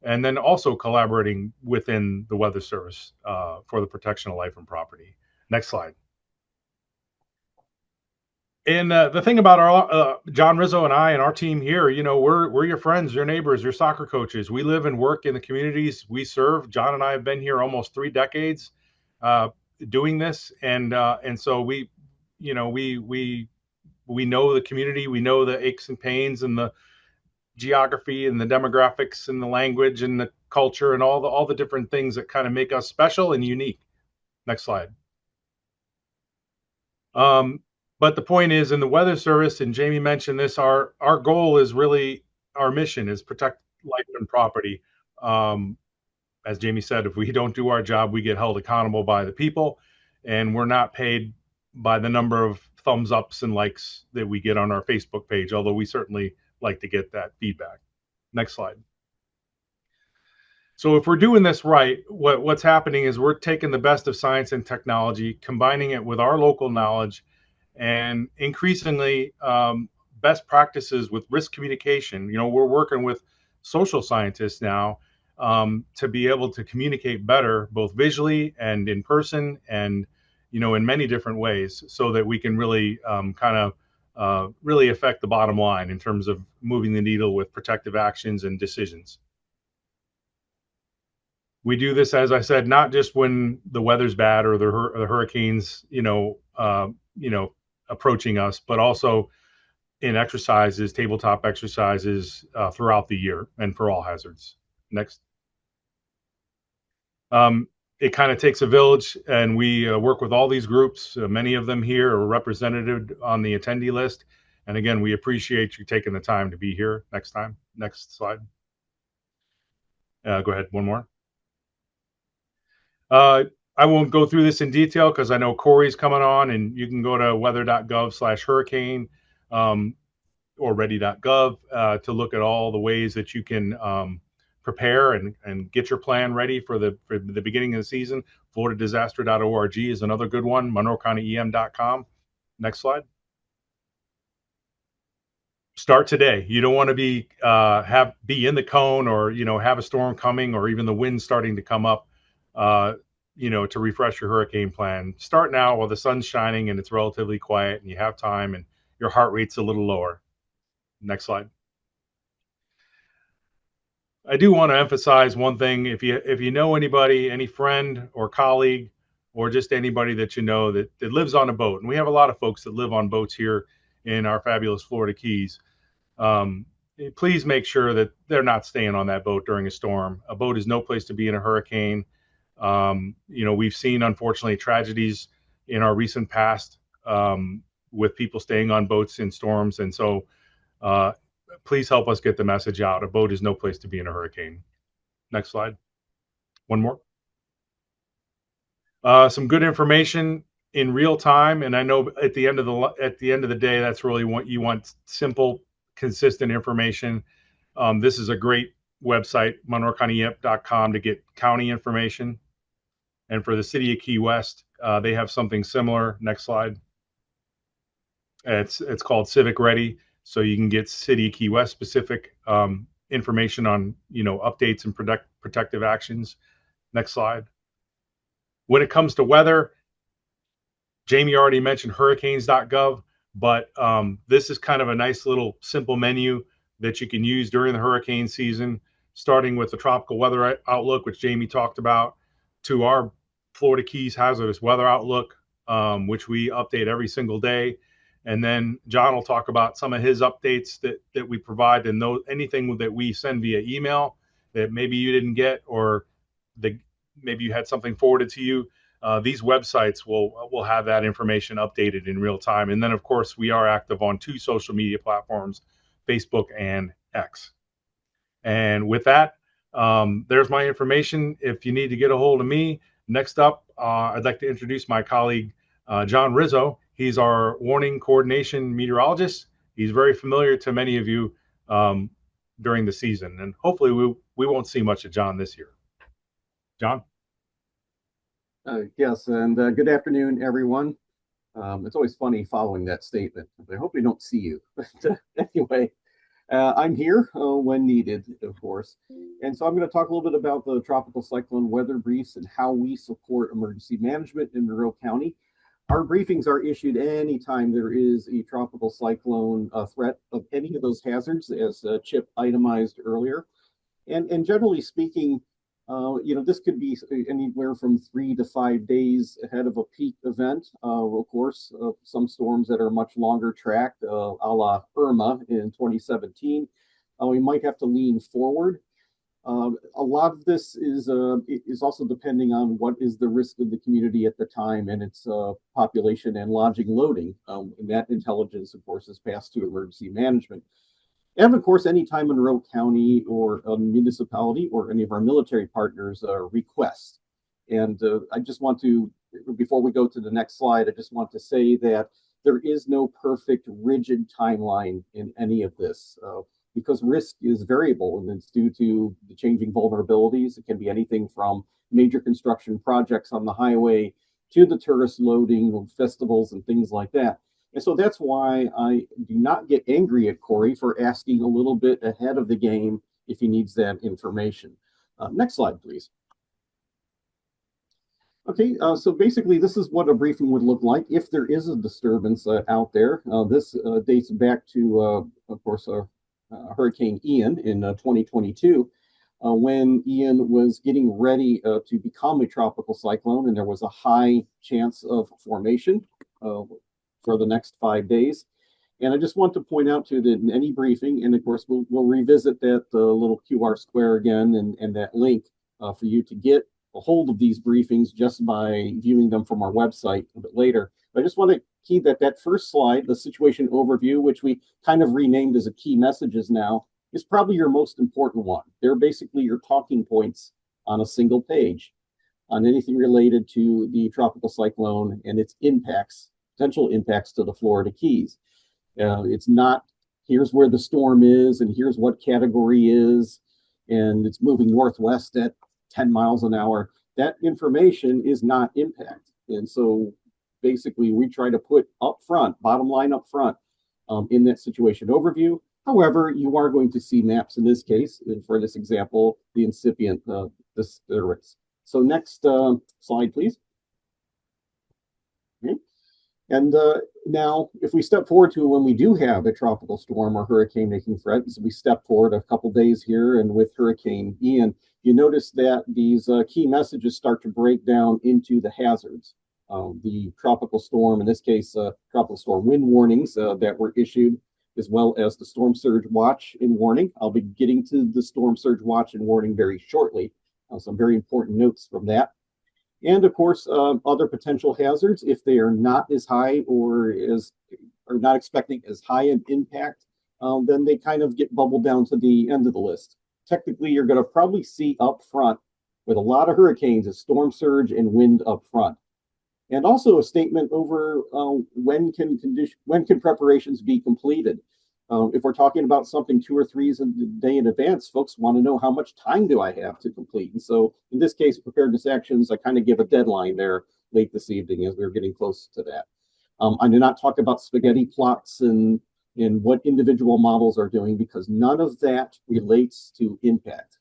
And then also collaborating within the Weather Service for the protection of life and property. Next slide. And the thing about our John Rizzo and I and our team here, you know, we're your friends, your neighbors, your soccer coaches. We live and work in the communities we serve. John and I have been here almost 3 decades doing this, and so we, you know, we know the community, we know the aches and pains and the geography and the demographics and the language and the culture and all the different things that kind of make us special and unique. Next slide. But the point is, in the Weather Service, and Jamie mentioned this, our goal is really, our mission is protect life and property. As Jamie said, if we don't do our job, we get held accountable by the people, and we're not paid by the number of thumbs ups and likes that we get on our Facebook page, although we certainly like to get that feedback. Next slide. So if we're doing this right, what's happening is we're taking the best of science and technology, combining it with our local knowledge, and increasingly best practices with risk communication. You know, we're working with social scientists now to be able to communicate better, both visually and in person, and, you know, in many different ways, so that we can really really affect the bottom line in terms of moving the needle with protective actions and decisions. We do this, as I said, not just when the weather's bad or the hurricanes, approaching us, but also in exercises, tabletop exercises throughout the year and for all hazards. Next. It kind of takes a village, and we work with all these groups. Many of them here are represented on the attendee list. And again, we appreciate you taking the time to be here. Next slide. Go ahead, one more. I won't go through this in detail because I know Cory's coming on, and you can go to weather.gov/hurricane or ready.gov to look at all the ways that you can prepare and get your plan ready for the beginning of the season. FloridaDisaster.org is another good one. MonroeCountyEM.com. Next slide. Start today. You don't want to be in the cone, or have a storm coming, or even the wind starting to come up. To refresh your hurricane plan. Start now while the sun's shining and it's relatively quiet and you have time and your heart rate's a little lower. Next slide. I do want to emphasize one thing. If you know anybody, any friend or colleague, or just anybody that you know that lives on a boat, and we have a lot of folks that live on boats here in our fabulous Florida Keys, please make sure that they're not staying on that boat during a storm. A boat is no place to be in a hurricane. We've seen, unfortunately, tragedies in our recent past with people staying on boats in storms. And so please help us get the message out. A boat is no place to be in a hurricane. Next slide. One more. Some good information in real time. And I know at the end of the day, that's really what you want: simple, consistent information. This is a great website, MonroeCountyEM.com, to get county information. And for the city of Key West, they have something similar. Next slide. It's called Civic Ready, so you can get city of Key West specific information on updates and protective actions. Next slide. When it comes to weather, Jamie already mentioned hurricanes.gov, but this is kind of a nice little simple menu that you can use during the hurricane season, starting with the tropical weather outlook, which Jamie talked about, to our Florida Keys hazardous weather outlook, which we update every single day. And then John will talk about some of his updates that we provide, and anything that we send via email that maybe you didn't get, or maybe you had something forwarded to you. These websites will have that information updated in real time. And then, of course, we are active on 2 social media platforms, Facebook and X. And with that, there's my information if you need to get a hold of me. Next up, I'd like to introduce my colleague, John Rizzo. He's our warning coordination meteorologist. He's very familiar to many of you during the season, and hopefully we won't see much of John this year. John? Yes, and good afternoon, everyone. It's always funny following that statement. I hope we don't see you. But anyway, I'm here when needed, of course. And so I'm going to talk a little bit about the tropical cyclone weather briefs and how we support emergency management in Monroe County. Our briefings are issued anytime there is a tropical cyclone threat of any of those hazards, as Chip itemized earlier. And generally speaking, this could be anywhere from 3 to 5 days ahead of a peak event. Of course, some storms that are much longer tracked, a la Irma in 2017, we might have to lean forward. A lot of this is also depending on what is the risk of the community at the time and its population and lodging loading. And that intelligence, of course, is passed to emergency management. And of course, anytime Monroe County or a municipality or any of our military partners request. And I just want to, before we go to the next slide, I just want to say that there is no perfect, rigid timeline in any of this because risk is variable and it's due to the changing vulnerabilities. It can be anything from major construction projects on the highway to the tourist loading, festivals, and things like that. And so that's why I do not get angry at Cory for asking a little bit ahead of the game if he needs that information. Next slide, please. Okay, so basically this is what a briefing would look like if there is a disturbance out there. This dates back to, of course, Hurricane Ian in 2022, when Ian was getting ready to become a tropical cyclone, and there was a high chance of formation for the next 5 days. And I just want to point out too that in any briefing, and of course we'll revisit that little QR square again and that link for you to get a hold of these briefings just by viewing them from our website a bit later. But I just want to key that first slide, the situation overview, which we kind of renamed as a key messages now, is probably your most important one. They're basically your talking points on a single page on anything related to the tropical cyclone and its impacts, potential impacts to the Florida Keys. It's not, here's where the storm is and here's what category is, and it's moving northwest at 10 miles an hour. That information is not impact. And so basically we try to put up front, bottom line up front, in that situation overview. However, you are going to see maps in this case, and for this example, the incipient disturbance. So next slide, please. Okay. And now, if we step forward to when we do have a tropical storm or hurricane making threat, so we step forward a couple days here, and with Hurricane Ian, you notice that these key messages start to break down into the hazards. The tropical storm, in this case, tropical storm wind warnings that were issued, as well as the storm surge watch and warning. I'll be getting to the storm surge watch and warning very shortly. Some very important notes from that. And of course, other potential hazards, if they are not as high or are not expecting as high an impact, then they kind of get bubbled down to the end of the list. Technically, you're going to probably see up front with a lot of hurricanes is storm surge and wind up front. And also a statement over when can preparations be completed. If we're talking about something 2 or 3 days in advance, folks want to know how much time do I have to complete. And so in this case, preparedness actions, I kind of give a deadline there late this evening as we're getting close to that. I do not talk about spaghetti plots and what individual models are doing because none of that relates to impact.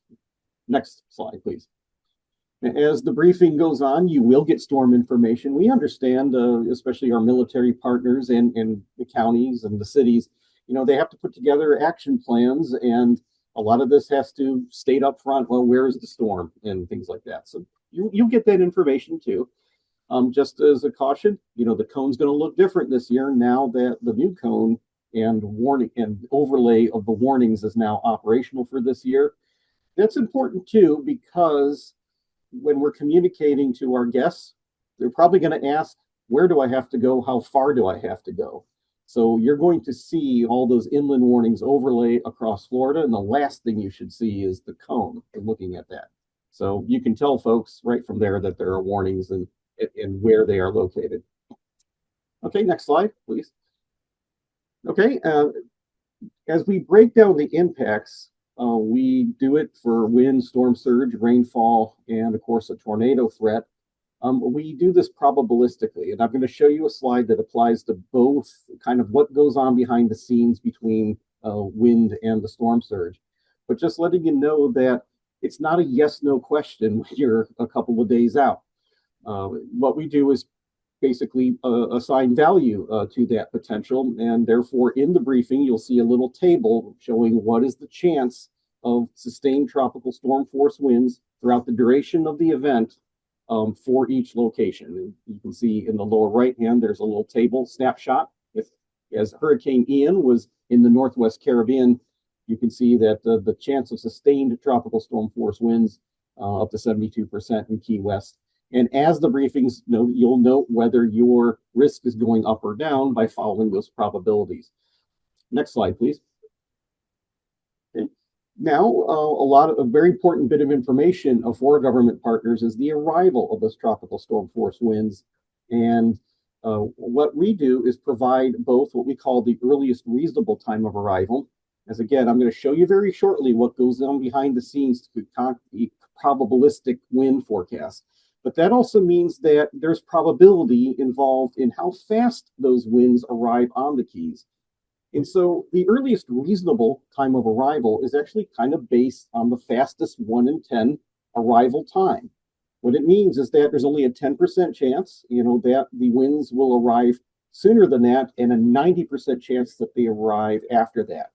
Next slide, please. As the briefing goes on, you will get storm information. We understand, especially our military partners and the counties and the cities, they have to put together action plans, and a lot of this has to state up front, well, where is the storm and things like that. So you'll get that information too. Just as a caution, the cone's going to look different this year now that the new cone and warning and overlay of the warnings is now operational for this year. That's important too, because when we're communicating to our guests, they're probably going to ask, where do I have to go? How far do I have to go? So you're going to see all those inland warnings overlay across Florida, and the last thing you should see is the cone and looking at that. So you can tell folks right from there that there are warnings and where they are located. Okay, next slide, please. Okay, as we break down the impacts, we do it for wind, storm surge, rainfall, and of course a tornado threat. We do this probabilistically, and I'm going to show you a slide that applies to both kind of what goes on behind the scenes between wind and the storm surge. But just letting you know that it's not a yes/no question when you're a couple of days out. What we do is basically assign value to that potential, and therefore in the briefing you'll see a little table showing what is the chance of sustained tropical storm force winds throughout the duration of the event for each location. And you can see in the lower right hand there's a little table snapshot. As Hurricane Ian was in the Northwest Caribbean, you can see that the chance of sustained tropical storm force winds up to 72% in Key West. And as the briefings note, you'll note whether your risk is going up or down by following those probabilities. Next slide, please. Okay. Now, a very important bit of information for government partners is the arrival of those tropical storm force winds. And what we do is provide both what we call the earliest reasonable time of arrival. As again, I'm going to show you very shortly what goes on behind the scenes to probabilistic wind forecast. But that also means that there's probability involved in how fast those winds arrive on the Keys. And so the earliest reasonable time of arrival is actually kind of based on the fastest 1 in 10 arrival time. What it means is that there's only a 10% chance, that the winds will arrive sooner than that, and a 90% chance that they arrive after that.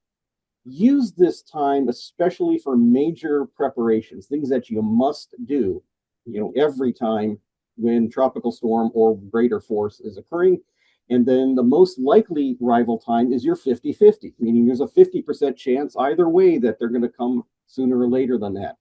Use this time especially for major preparations, things that you must do, every time when tropical storm or greater force is occurring. And then the most likely arrival time is your 50-50, meaning there's a 50% chance either way that they're going to come sooner or later than that.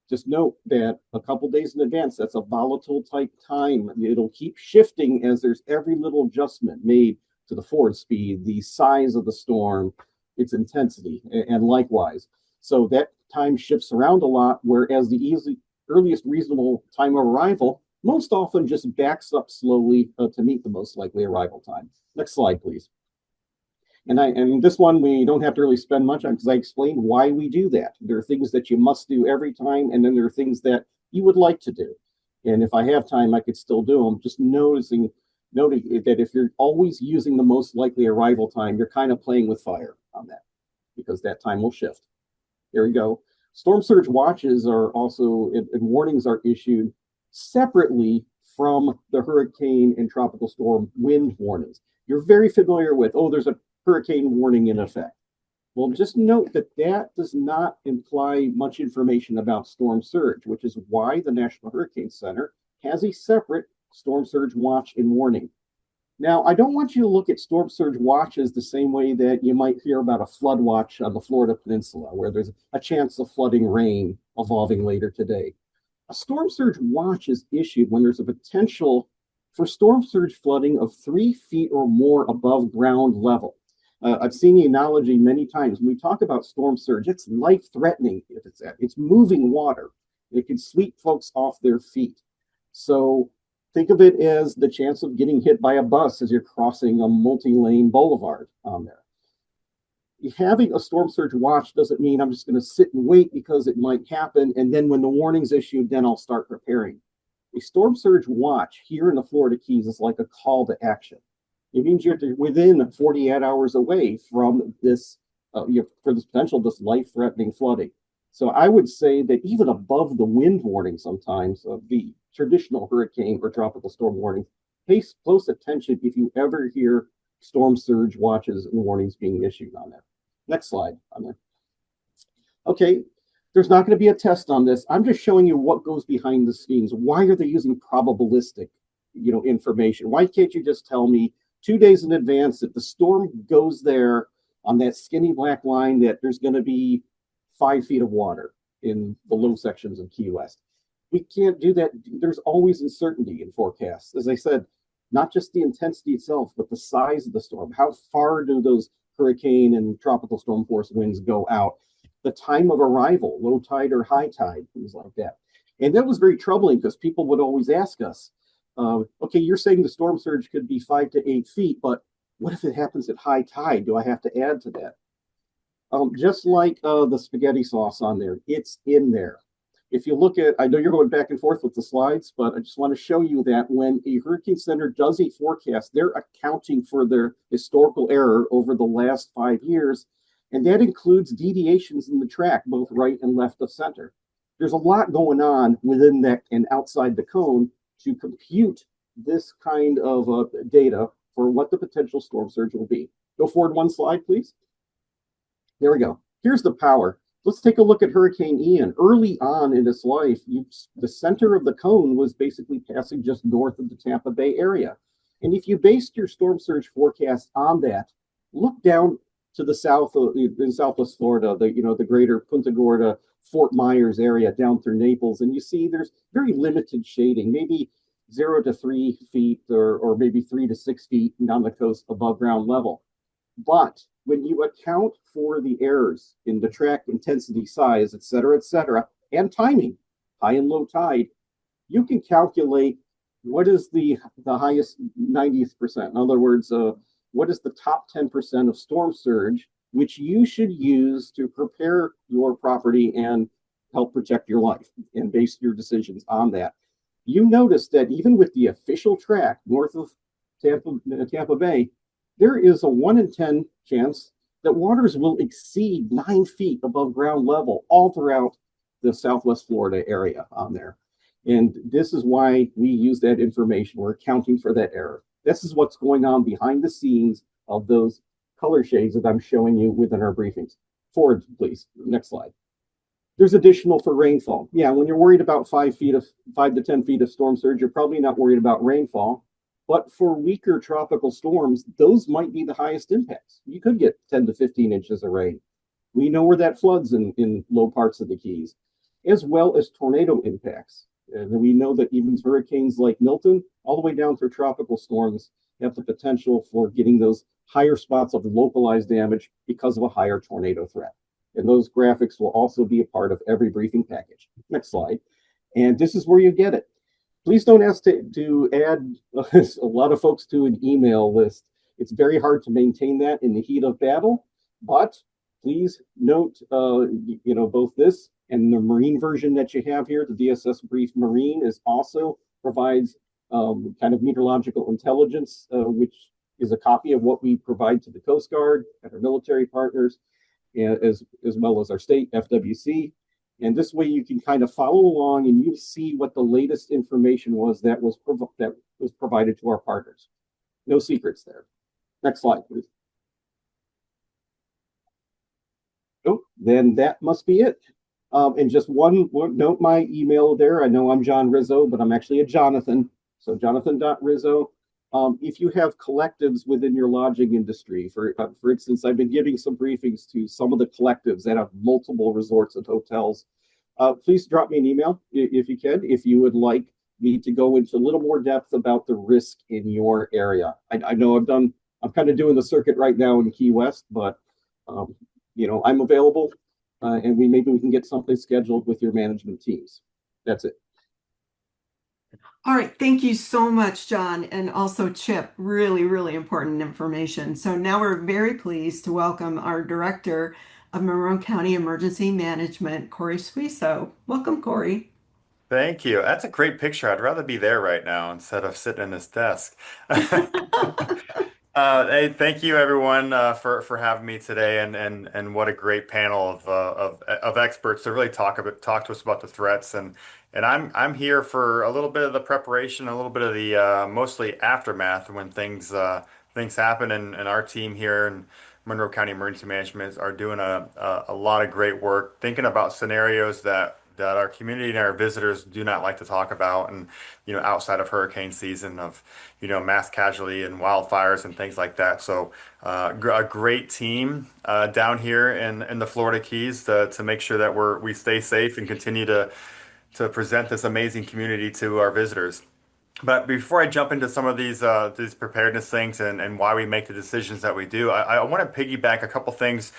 Just note that a couple days in advance, that's a volatile type time. It'll keep shifting as there's every little adjustment made to the forward speed, the size of the storm, its intensity, and likewise. So that time shifts around a lot, whereas the earliest reasonable time of arrival most often just backs up slowly to meet the most likely arrival time. Next slide, please. And this one we don't have to really spend much on because I explained why we do that. There are things that you must do every time, and then there are things that you would like to do. And if I have time, I could still do them. Just noting that if you're always using the most likely arrival time, you're kind of playing with fire on that because that time will shift. There we go. Storm surge watches are also, and warnings are issued separately from the hurricane and tropical storm wind warnings. You're very familiar with, there's a hurricane warning in effect. Well, just note that that does not imply much information about storm surge, which is why the National Hurricane Center has a separate storm surge watch and warning. Now, I don't want you to look at storm surge watches the same way that you might hear about a flood watch on the Florida Peninsula, where there's a chance of flooding rain evolving later today. A storm surge watch is issued when there's a potential for storm surge flooding of 3 feet or more above ground level. I've seen the analogy many times. When we talk about storm surge, it's life-threatening if it's moving water. It can sweep folks off their feet. So think of it as the chance of getting hit by a bus as you're crossing a multi-lane boulevard on there. Having a storm surge watch doesn't mean I'm just going to sit and wait because it might happen, and then when the warning's issued, then I'll start preparing. A storm surge watch here in the Florida Keys is like a call to action. It means you're within 48 hours away from this, for this potential, this life-threatening flooding. So I would say that even above the wind warning sometimes of the traditional hurricane or tropical storm warning, pay close attention if you ever hear storm surge watches and warnings being issued on that. Next slide on there. Okay, there's not going to be a test on this. I'm just showing you what goes behind the scenes. Why are they using probabilistic, information? Why can't you just tell me 2 days in advance that the storm goes there on that skinny black line that there's going to be 5 feet of water in the low sections of Key West? We can't do that. There's always uncertainty in forecasts. As I said, not just the intensity itself, but the size of the storm. How far do those hurricane and tropical storm force winds go out? The time of arrival, low tide or high tide, things like that. And that was very troubling because people would always ask us, okay, you're saying the storm surge could be 5 to 8 feet, but what if it happens at high tide? Do I have to add to that? Just like the spaghetti sauce on there, it's in there. If you look at, I know you're going back and forth with the slides, but I just want to show you that when a hurricane center does a forecast, they're accounting for their historical error over the last 5 years, and that includes deviations in the track, both right and left of center. There's a lot going on within that and outside the cone to compute this kind of data for what the potential storm surge will be. Go forward one slide, please. There we go. Here's the power. Let's take a look at Hurricane Ian. Early on in its life, the center of the cone was basically passing just north of the Tampa Bay area. And if you based your storm surge forecast on that, look down to the south in Southwest Florida, the greater Punta Gorda, Fort Myers area down through Naples, and you see there's very limited shading, maybe 0 to 3 feet or maybe 3 to 6 feet on the coast above ground level. But when you account for the errors in the track intensity, size, et cetera, and timing, high and low tide, you can calculate what is the highest 90th percent. In other words, what is the top 10% of storm surge, which you should use to prepare your property and help protect your life and base your decisions on that. You notice that even with the official track north of Tampa Bay, there is a 1 in 10 chance that waters will exceed 9 feet above ground level all throughout the Southwest Florida area on there. And this is why we use that information. We're accounting for that error. This is what's going on behind the scenes of those color shades that I'm showing you within our briefings. Forward, please. Next slide. There's additional for rainfall. Yeah, when you're worried about 5 to 10 feet of storm surge, you're probably not worried about rainfall. But for weaker tropical storms, those might be the highest impacts. You could get 10 to 15 inches of rain. We know where that floods in low parts of the Keys, as well as tornado impacts. And we know that even hurricanes like Milton, all the way down through tropical storms, have the potential for getting those higher spots of localized damage because of a higher tornado threat. And those graphics will also be a part of every briefing package. Next slide. And this is where you get it. Please don't ask to add a lot of folks to an email list. It's very hard to maintain that in the heat of battle, but please note, both this and the Marine version that you have here, the DSS Brief Marine, is also provides kind of meteorological intelligence, which is a copy of what we provide to the Coast Guard and our military partners, as well as our state FWC. And this way you can kind of follow along and you see what the latest information was that was provided to our partners. No secrets there. Next slide, please. Oh, then that must be it. And just one note, my email there. I know I'm John Rizzo, but I'm actually a Jonathan. So jonathan.rizzo. If you have collectives within your lodging industry, for instance, I've been giving some briefings to some of the collectives that have multiple resorts and hotels. Please drop me an email if you can, if you would like me to go into a little more depth about the risk in your area. I know I'm kind of doing the circuit right now in Key West, but I'm available, and maybe we can get something scheduled with your management teams. That's it. All right, thank you so much, John, and also Chip. Really, really important information. So now we're very pleased to welcome our Director of Monroe County Emergency Management, Cory Schwisow. Welcome, Cory. Thank you. That's a great picture. I'd rather be there right now instead of sitting in this desk. Hey, thank you everyone for having me today, and what a great panel of experts to really talk to us about the threats, and I'm here for a little bit of the preparation, a little bit of the mostly aftermath when things happen, and our team here in Monroe County Emergency Management are doing a lot of great work thinking about scenarios that our community and our visitors do not like to talk about, and outside of hurricane season of mass casualty and wildfires and things like that. So a great team down here in the Florida Keys to make sure that we stay safe and continue to present this amazing community to our visitors. But before I jump into some of these preparedness things and why we make the decisions that we do, I want to piggyback a couple things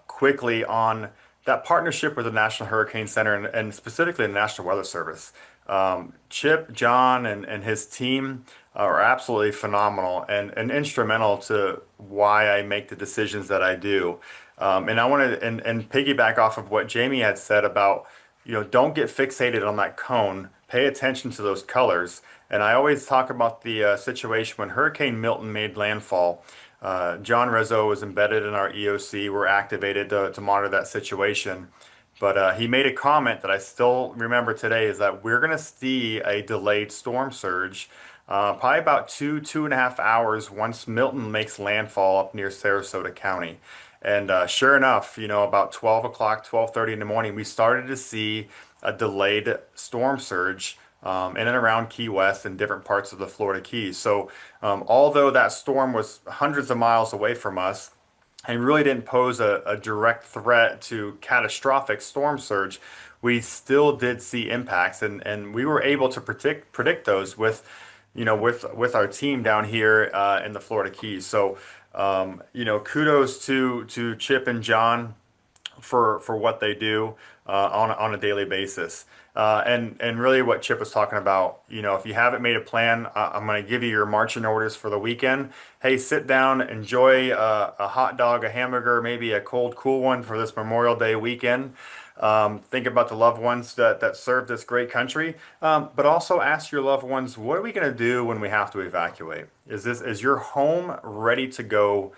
quickly on that partnership with the National Hurricane Center and specifically the National Weather Service. Chip, John, and his team are absolutely phenomenal and instrumental to why I make the decisions that I do. And I want to and piggyback off of what Jamie had said about don't get fixated on that cone. Pay attention to those colors. And I always talk about the situation when Hurricane Milton made landfall. John Rizzo was embedded in our EOC. We're activated to monitor that situation. But he made a comment that I still remember today is that we're going to see a delayed storm surge, probably about 2.5 hours once Milton makes landfall up near Sarasota County. And sure enough, about 12 o'clock, 12:30 in the morning, we started to see a delayed storm surge in and around Key West and different parts of the Florida Keys. So although that storm was hundreds of miles away from us, and really didn't pose a direct threat to catastrophic storm surge, we still did see impacts, and we were able to predict those with our team down here in the Florida Keys. So kudos to Chip and John for what they do on a daily basis. And really what Chip was talking about, if you haven't made a plan, I'm going to give you your marching orders for the weekend. Hey, sit down, enjoy a hot dog, a hamburger, maybe a cold, cool one for this Memorial Day weekend. Think about the loved ones that serve this great country, but also ask your loved ones, what are we going to do when we have to evacuate? Is your home ready to go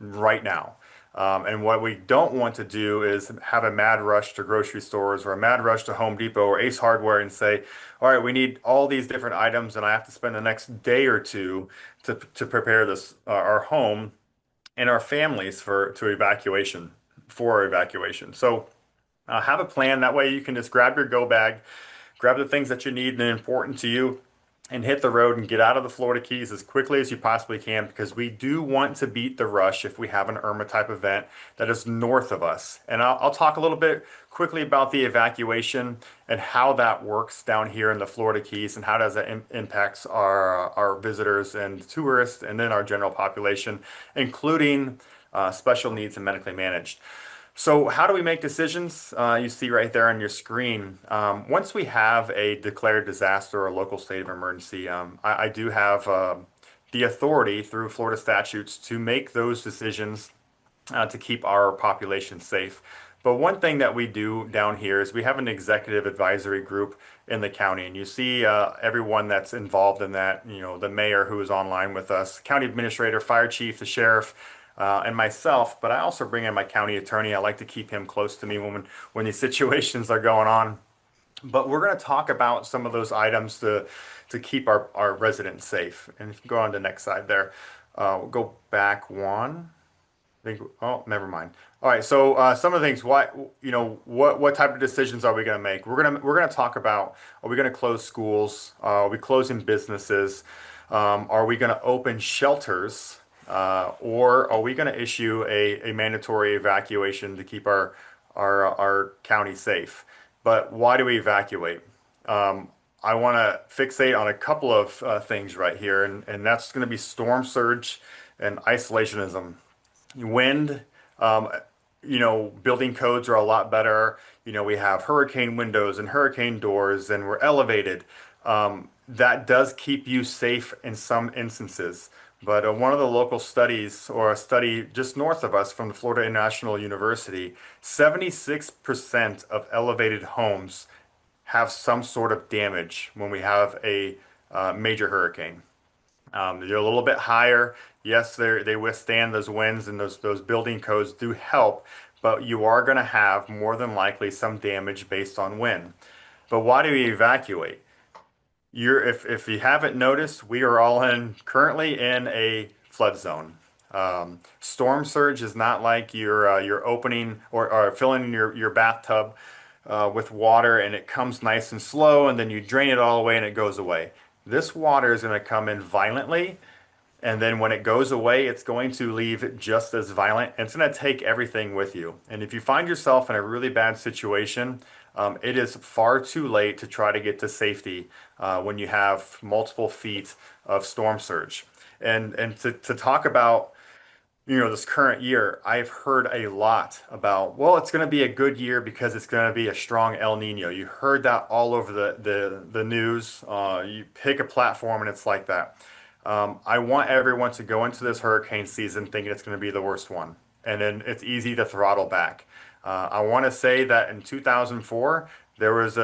right now? And what we don't want to do is have a mad rush to grocery stores or a mad rush to Home Depot or Ace Hardware and say, all right, we need all these different items and I have to spend the next day or two to prepare this, our home and our families for evacuation. So have a plan. That way you can just grab your go bag, grab the things that you need and important to you, and hit the road and get out of the Florida Keys as quickly as you possibly can, because we do want to beat the rush if we have an Irma type event that is north of us. And I'll talk a little bit quickly about the evacuation and how that works down here in the Florida Keys and how does that impacts our visitors and tourists and then our general population, including special needs and medically managed. So how do we make decisions? You see right there on your screen. Once we have a declared disaster or a local state of emergency, I do have the authority through Florida statutes to make those decisions to keep our population safe. But one thing that we do down here is we have an executive advisory group in the county, and you see everyone that's involved in that, the mayor who is online with us, county administrator, fire chief, the sheriff, and myself, but I also bring in my county attorney. I like to keep him close to me when these situations are going on. But we're going to talk about some of those items to keep our residents safe. And if you go on to the next slide there, we'll go back one. Oh, never mind. All right. So some of the things, what type of decisions are we going to make? We're going to talk about, are we going to close schools? Are we closing businesses? Are we going to open shelters? Or are we going to issue a mandatory evacuation to keep our county safe? But why do we evacuate? I want to fixate on a couple of things right here, and that's going to be storm surge and isolationism. Wind, building codes are a lot better. We have hurricane windows and hurricane doors, and we're elevated. That does keep you safe in some instances. But one of the local studies, or a study just north of us from the Florida International University, 76% of elevated homes have some sort of damage when we have a major hurricane. They're a little bit higher. Yes, they withstand those winds, and those building codes do help, but you are going to have more than likely some damage based on wind. But why do we evacuate? If you haven't noticed, we are all currently in a flood zone. Storm surge is not like you're opening or filling your bathtub with water and it comes nice and slow and then you drain it all away and it goes away. This water is going to come in violently, and then when it goes away, it's going to leave just as violent. And it's going to take everything with you. And if you find yourself in a really bad situation, it is far too late to try to get to safety when you have multiple feet of storm surge. And to talk about this current year, I've heard a lot about, well, it's going to be a good year because it's going to be a strong El Nino. You heard that all over the news. You pick a platform and it's like that. I want everyone to go into this hurricane season thinking it's going to be the worst one. And then it's easy to throttle back. I want to say that in 2004, there was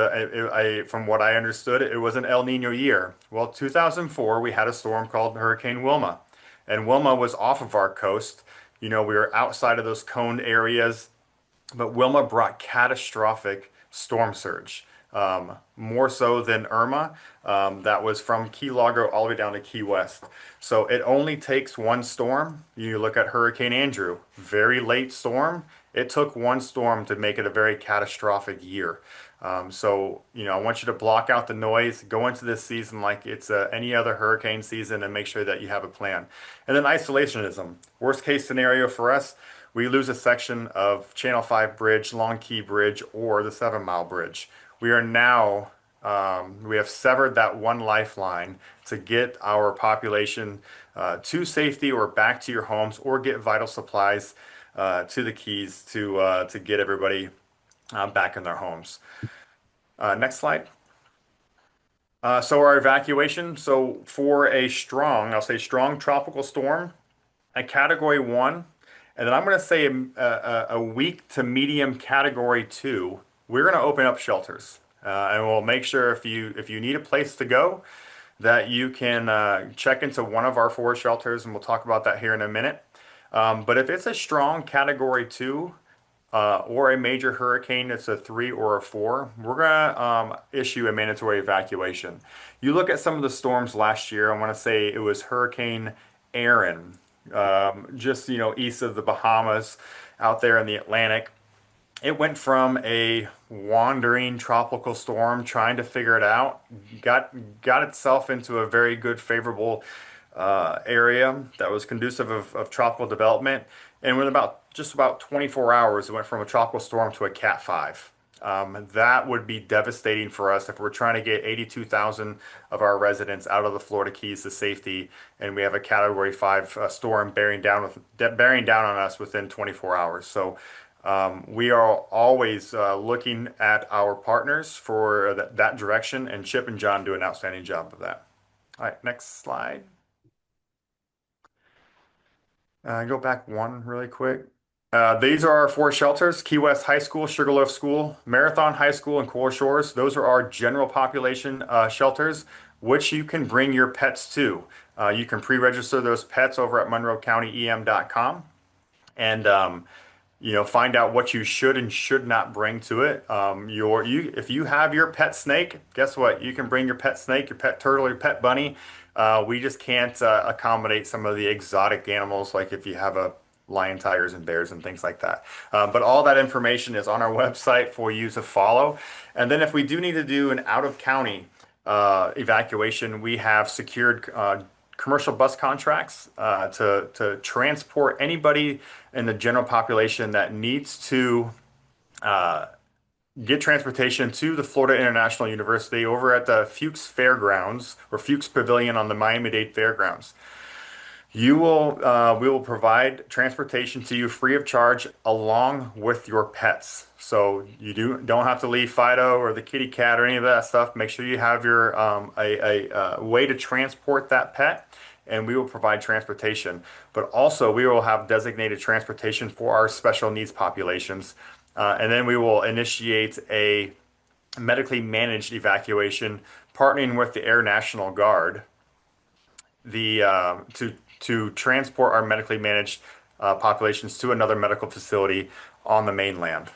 from what I understood, it was an El Nino year. Well, 2004, we had a storm called Hurricane Wilma, and Wilma was off of our coast. We were outside of those coned areas, but Wilma brought catastrophic storm surge, more so than Irma. That was from Key Largo all the way down to Key West. So it only takes one storm. You look at Hurricane Andrew, very late storm. It took one storm to make it a very catastrophic year. I want you to block out the noise, go into this season like it's any other hurricane season, and make sure that you have a plan. And then isolationism. Worst case scenario for us, we lose a section of Channel 5 Bridge, Long Key Bridge, or the 7 Mile Bridge. We are now, we have severed that one lifeline to get our population to safety or back to your homes, or get vital supplies to the Keys to get everybody back in their homes. Next slide. So our evacuation. So for a strong, I'll say strong tropical storm, a Category 1, and then I'm going to say a weak to medium Category 2, we're going to open up shelters. And we'll make sure if you need a place to go, that you can check into one of our 4 shelters, and we'll talk about that here in a minute. But if it's a strong Category 2, or a major hurricane that's a 3 or a 4, we're going to issue a mandatory evacuation. You look at some of the storms last year, I want to say it was Hurricane Aaron, just east of the Bahamas, out there in the Atlantic. It went from a wandering tropical storm, trying to figure it out, got itself into a very good, favorable area that was conducive of tropical development. And within just about 24 hours, it went from a tropical storm to a Cat 5. That would be devastating for us if we're trying to get 82,000 of our residents out of the Florida Keys to safety, and we have a Category 5 storm bearing down on us within 24 hours. So we are always looking at our partners for that direction, and Chip and John do an outstanding job of that. All right, next slide. Go back one really quick. These are our 4 shelters: Key West High School, Sugarloaf School, Marathon High School, and Coral Shores. Those are our general population shelters, which you can bring your pets to. You can pre-register those pets over at MonroeCountyEM.com, and find out what you should and should not bring to it. If you have your pet snake, guess what? You can bring your pet snake, your pet turtle, your pet bunny. We just can't accommodate some of the exotic animals, like if you have a lion, tigers, and bears and things like that. But all that information is on our website for you to follow. And then if we do need to do an out-of-county evacuation, we have secured commercial bus contracts to transport anybody in the general population that needs to get transportation to the Florida International University over at the Fuchs Fairgrounds, or Fuchs Pavilion on the Miami-Dade Fairgrounds. We will provide transportation to you free of charge, along with your pets. So you don't have to leave Fido or the kitty cat or any of that stuff. Make sure you have your a way to transport that pet, and we will provide transportation. But also, we will have designated transportation for our special needs populations. And then we will initiate a medically managed evacuation, partnering with the Air National Guard, to transport our medically managed populations to another medical facility on the mainland.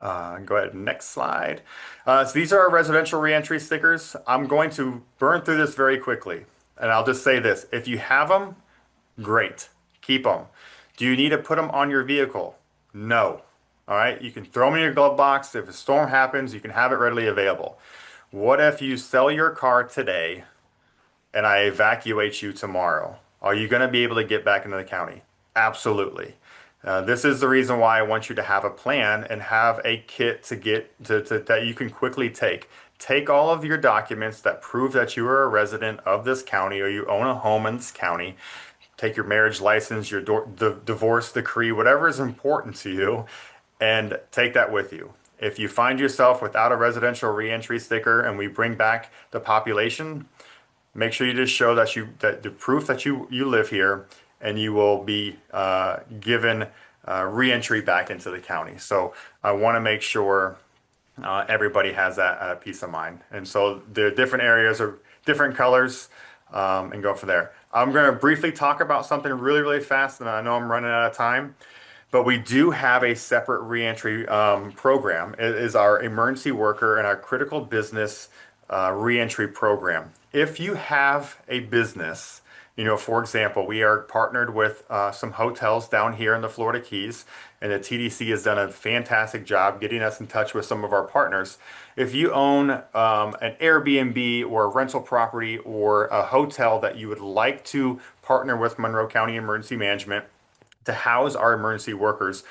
Go ahead, next slide. So these are our residential reentry stickers. I'm going to burn through this very quickly, and I'll just say this: if you have them, great, keep them. Do you need to put them on your vehicle? No. All right, you can throw them in your glove box. If a storm happens, you can have it readily available. What if you sell your car today and I evacuate you tomorrow? Are you going to be able to get back into the county? Absolutely. This is the reason why I want you to have a plan and have a kit that you can quickly take. Take all of your documents that prove that you are a resident of this county, or you own a home in this county. Take your marriage license, your divorce decree, whatever is important to you, and take that with you. If you find yourself without a residential reentry sticker and we bring back the population, make sure you just show that the proof that you live here, and you will be given reentry back into the county. So I want to make sure everybody has that peace of mind. And so the different areas are different colors, and go from there. I'm going to briefly talk about something really, really fast, and I know I'm running out of time. But we do have a separate reentry program. It is our emergency worker and our critical business reentry program. If you have a business, for example, we are partnered with some hotels down here in the Florida Keys, and the TDC has done a fantastic job getting us in touch with some of our partners. If you own an Airbnb or a rental property or a hotel that you would like to partner with Monroe County Emergency Management to house our emergency workers,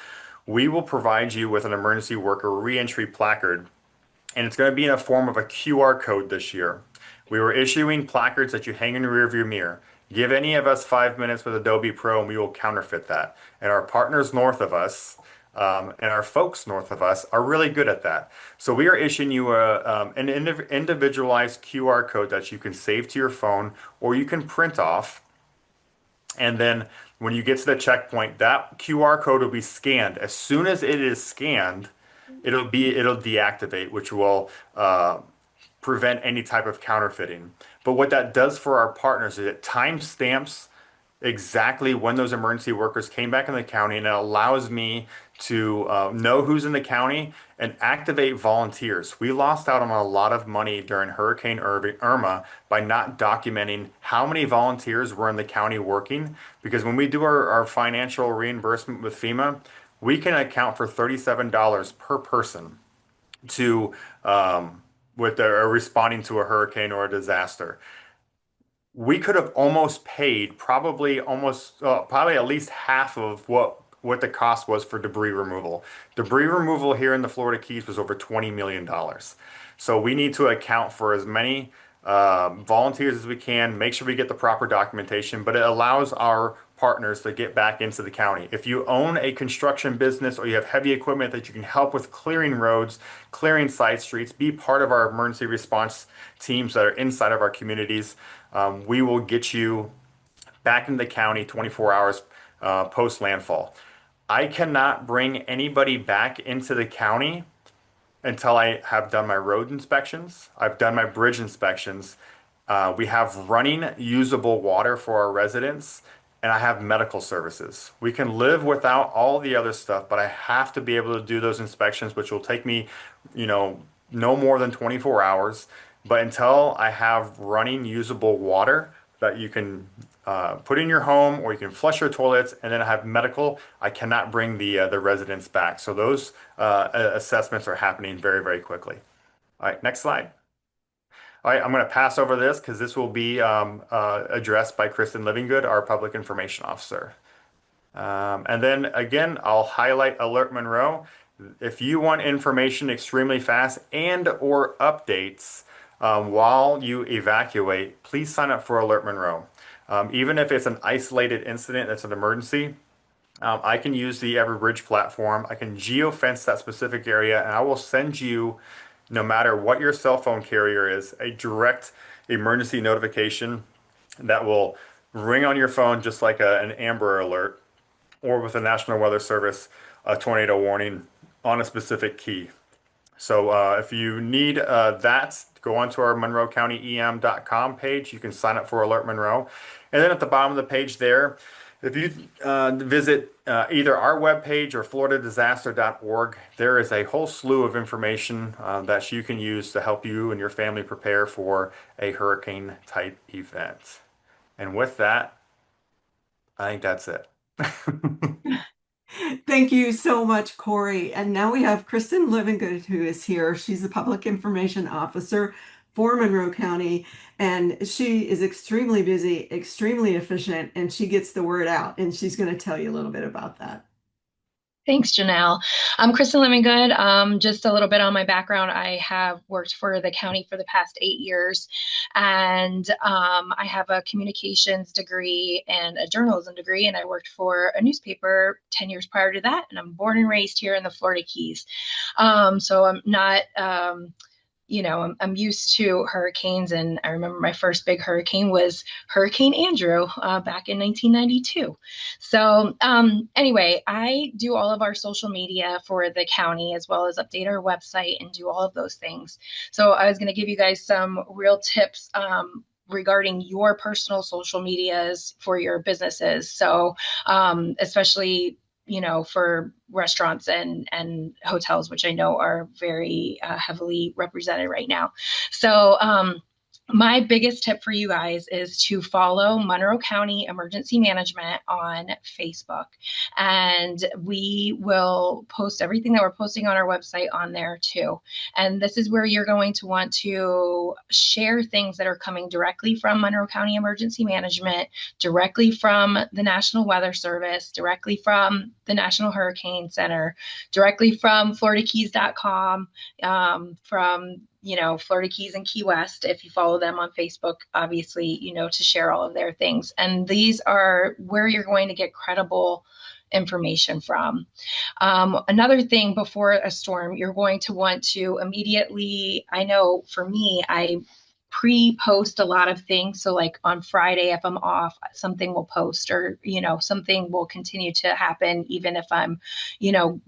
we will provide you with an emergency worker reentry placard, and it's going to be in a form of a QR code this year. We were issuing placards that you hang in your rearview mirror. Give any of us 5 minutes with Adobe Pro and we will counterfeit that. And our partners north of us and our folks north of us are really good at that. So we are issuing you an individualized QR code that you can save to your phone or you can print off. And then when you get to the checkpoint, that QR code will be scanned. As soon as it is scanned, it'll deactivate, which will prevent any type of counterfeiting. But what that does for our partners is it timestamps exactly when those emergency workers came back in the county, and it allows me to know who's in the county and activate volunteers. We lost out on a lot of money during Hurricane Irma by not documenting how many volunteers were in the county working, because when we do our financial reimbursement with FEMA, we can account for $37 per person to responding to a hurricane or a disaster. We could have almost paid probably at least half of what the cost was for debris removal. Debris removal here in the Florida Keys was over $20 million. So we need to account for as many volunteers as we can, make sure we get the proper documentation, but it allows our partners to get back into the county. If you own a construction business or you have heavy equipment that you can help with clearing roads, clearing side streets, be part of our emergency response teams that are inside of our communities. We will get you back in the county 24 hours post landfall. I cannot bring anybody back into the county until I have done my road inspections. I've done my bridge inspections. We have running usable water for our residents, and I have medical services. We can live without all the other stuff, but I have to be able to do those inspections, which will take me, no more than 24 hours. But until I have running usable water that you can put in your home or you can flush your toilets, and then I have medical, I cannot bring the residents back. So those assessments are happening very, very quickly. All right, next slide. All right, I'm going to pass over this because this will be addressed by Kristen Livengood, our Public Information Officer. And then again, I'll highlight Alert Monroe. If you want information extremely fast and or updates while you evacuate, please sign up for Alert Monroe. Even if it's an isolated incident that's an emergency, I can use the Everbridge platform. I can geofence that specific area, and I will send you, no matter what your cell phone carrier is, a direct emergency notification that will ring on your phone just like an Amber Alert, or with the National Weather Service, a tornado warning on a specific key. So if you need that, go onto our monroecountyem.com page. You can sign up for Alert Monroe. And then at the bottom of the page there, if you visit either our webpage or floridadisaster.org, there is a whole slew of information that you can use to help you and your family prepare for a hurricane type event. And with that, I think that's it. Thank you so much, Cory. And now we have Kristen Livengood, who is here. She's the Public Information Officer for Monroe County, and she is extremely busy, extremely efficient, and she gets the word out, and she's going to tell you a little bit about that. Thanks, JoNell. I'm Kristen Livengood. Just a little bit on my background. I have worked for the county for the past 8 years, and I have a communications degree and a journalism degree, and I worked for a newspaper 10 years prior to that, and I'm born and raised here in the Florida Keys. So I'm not I'm used to hurricanes, and I remember my first big hurricane was Hurricane Andrew back in 1992. So anyway, I do all of our social media for the county, as well as update our website and do all of those things. So I was going to give you guys some real tips regarding your personal social medias for your businesses. So especially for restaurants and hotels, which I know are very heavily represented right now. So my biggest tip for you guys is to follow Monroe County Emergency Management on Facebook. And we will post everything that we're posting on our website on there too. And this is where you're going to want to share things that are coming directly from Monroe County Emergency Management, directly from the National Weather Service, directly from the National Hurricane Center, directly from FloridaKeys.com, from Florida Keys and Key West, if you follow them on Facebook, obviously, to share all of their things. And these are where you're going to get credible information from. Another thing, before a storm, you're going to want to immediately, I know for me, I pre-post a lot of things. So like on Friday, if I'm off, something will post, or, something will continue to happen, even if I'm,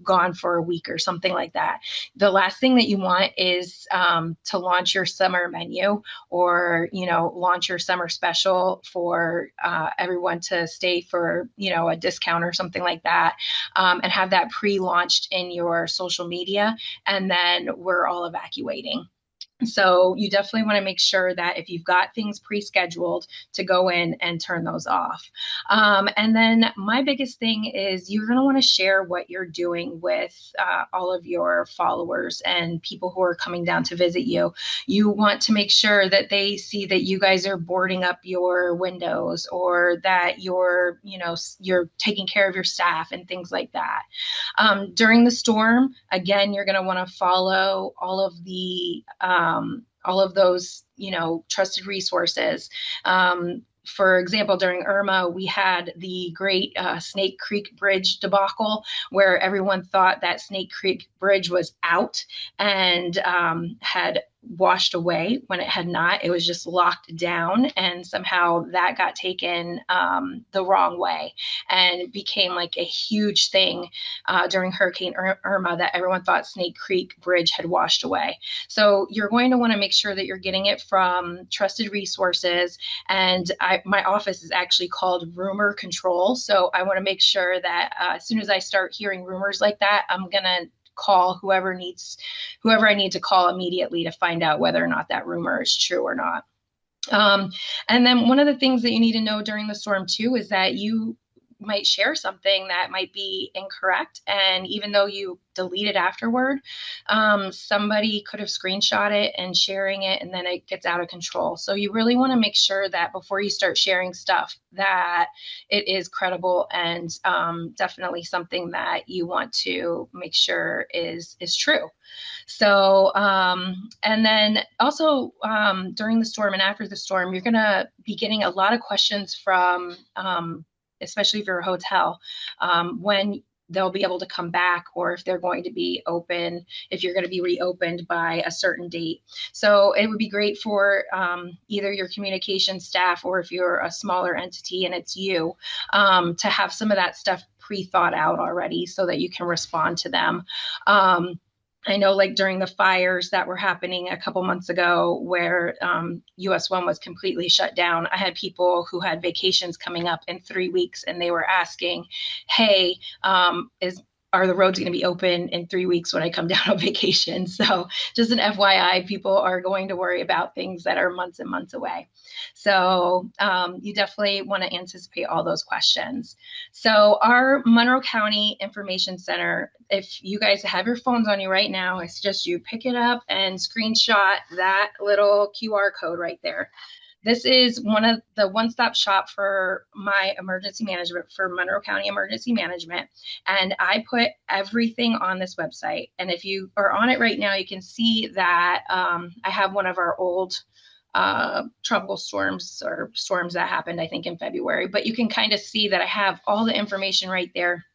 gone for a week or something like that. The last thing that you want is to launch your summer menu, or, launch your summer special for everyone to stay for, a discount or something like that, and have that pre-launched in your social media. And then we're all evacuating. So you definitely want to make sure that if you've got things pre-scheduled, to go in and turn those off. And then my biggest thing is you're going to want to share what you're doing with all of your followers and people who are coming down to visit you. You want to make sure that they see that you guys are boarding up your windows, or that you're taking care of your staff and things like that. During the storm, again, you're going to want to follow all of those, trusted resources. For example, during Irma, we had the great Snake Creek Bridge debacle, where everyone thought that Snake Creek Bridge was out and had washed away, when it had not. It was just locked down, and somehow that got taken the wrong way, and it became like a huge thing during Hurricane Irma, that everyone thought Snake Creek Bridge had washed away. So you're going to want to make sure that you're getting it from trusted resources. And my office is actually called Rumor Control. So I want to make sure that as soon as I start hearing rumors like that, I'm going to call whoever I need to call immediately to find out whether or not that rumor is true or not. And then one of the things that you need to know during the storm too is that you might share something that might be incorrect. And even though you delete it afterward, somebody could have screenshot it and sharing it, and then it gets out of control. So you really want to make sure that before you start sharing stuff, that it is credible and definitely something that you want to make sure is true. So, and then also during the storm and after the storm, you're going to be getting a lot of questions from especially if you're a hotel, when they'll be able to come back, or if they're going to be open, if you're going to be reopened by a certain date. So it would be great for either your communication staff, or if you're a smaller entity and it's you, to have some of that stuff pre-thought out already, so that you can respond to them. I know, like during the fires that were happening a couple months ago, where US 1 was completely shut down, I had people who had vacations coming up in 3 weeks, and they were asking, hey, are the roads going to be open in 3 weeks when I come down on vacation? So just an FYI, people are going to worry about things that are months and months away. So you definitely want to anticipate all those questions. So our Monroe County Information Center, if you guys have your phones on you right now, I suggest you pick it up and screenshot that little QR code right there. This is one of the one-stop shop for my emergency management, for Monroe County Emergency Management. And I put everything on this website. And if you are on it right now, you can see that I have one of our old tropical storms, or storms that happened, I think, in February. But you can kind of see that I have all the information right there.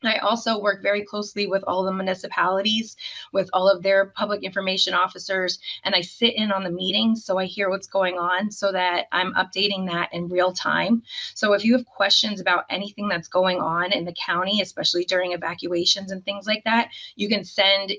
I also work very closely with all the municipalities, with all of their public information officers, and I sit in on the meetings, so I hear what's going on so that I'm updating that in real time. So if you have questions about anything that's going on in the county, especially during evacuations and things like that, you can send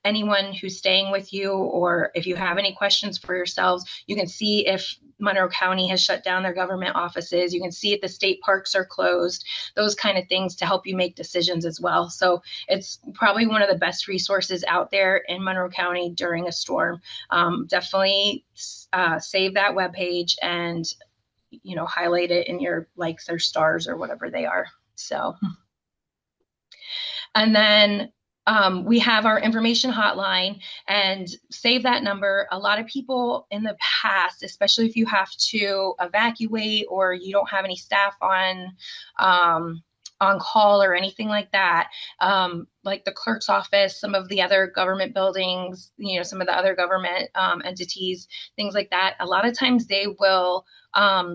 anyone who's staying with you, or if you have any questions for yourselves, you can see if Monroe County has shut down their government offices. You can see if the state parks are closed, those kind of things to help you make decisions as well. So it's probably one of the best resources out there in Monroe County during a storm. Definitely save that webpage and, highlight it in your likes or stars or whatever they are. So, and then we have our information hotline, and save that number. A lot of people in the past, especially if you have to evacuate or you don't have any staff on call or anything like that, like the clerk's office, some of the other government buildings, some of the other government entities, things like that. A lot of times they will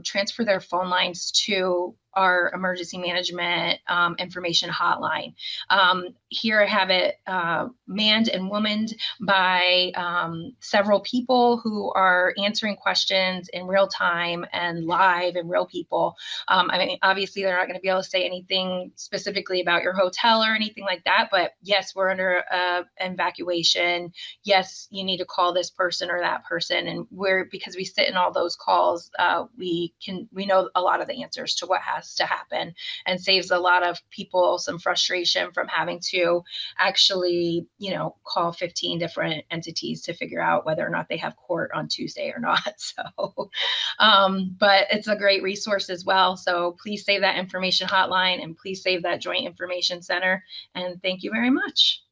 transfer their phone lines to our emergency management information hotline. Here I have it manned and womaned by several people who are answering questions in real time and live and real people. I mean, obviously they're not going to be able to say anything specifically about your hotel or anything like that, but yes, we're under evacuation. Yes, you need to call this person or that person. And because we sit in all those calls, we know a lot of the answers to what has to happen, and saves a lot of people some frustration from having to actually, call 15 different entities to figure out whether or not they have court on Tuesday or not. So, but it's a great resource as well. So please save that information hotline, and please save that Joint Information Center. And thank you very much.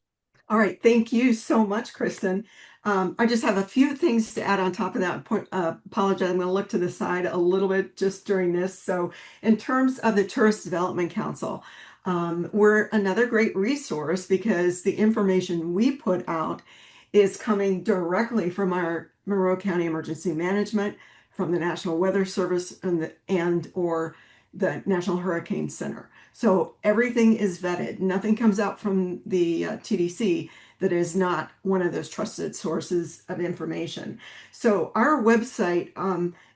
All right. Thank you so much, Kristen. I just have a few things to add on top of that. Apologize. I'm going to look to the side a little bit just during this. So in terms of the Tourist Development Council, we're another great resource because the information we put out is coming directly from our Monroe County Emergency Management, from the National Weather Service or the National Hurricane Center. So everything is vetted. Nothing comes out from the TDC that is not one of those trusted sources of information. So our website,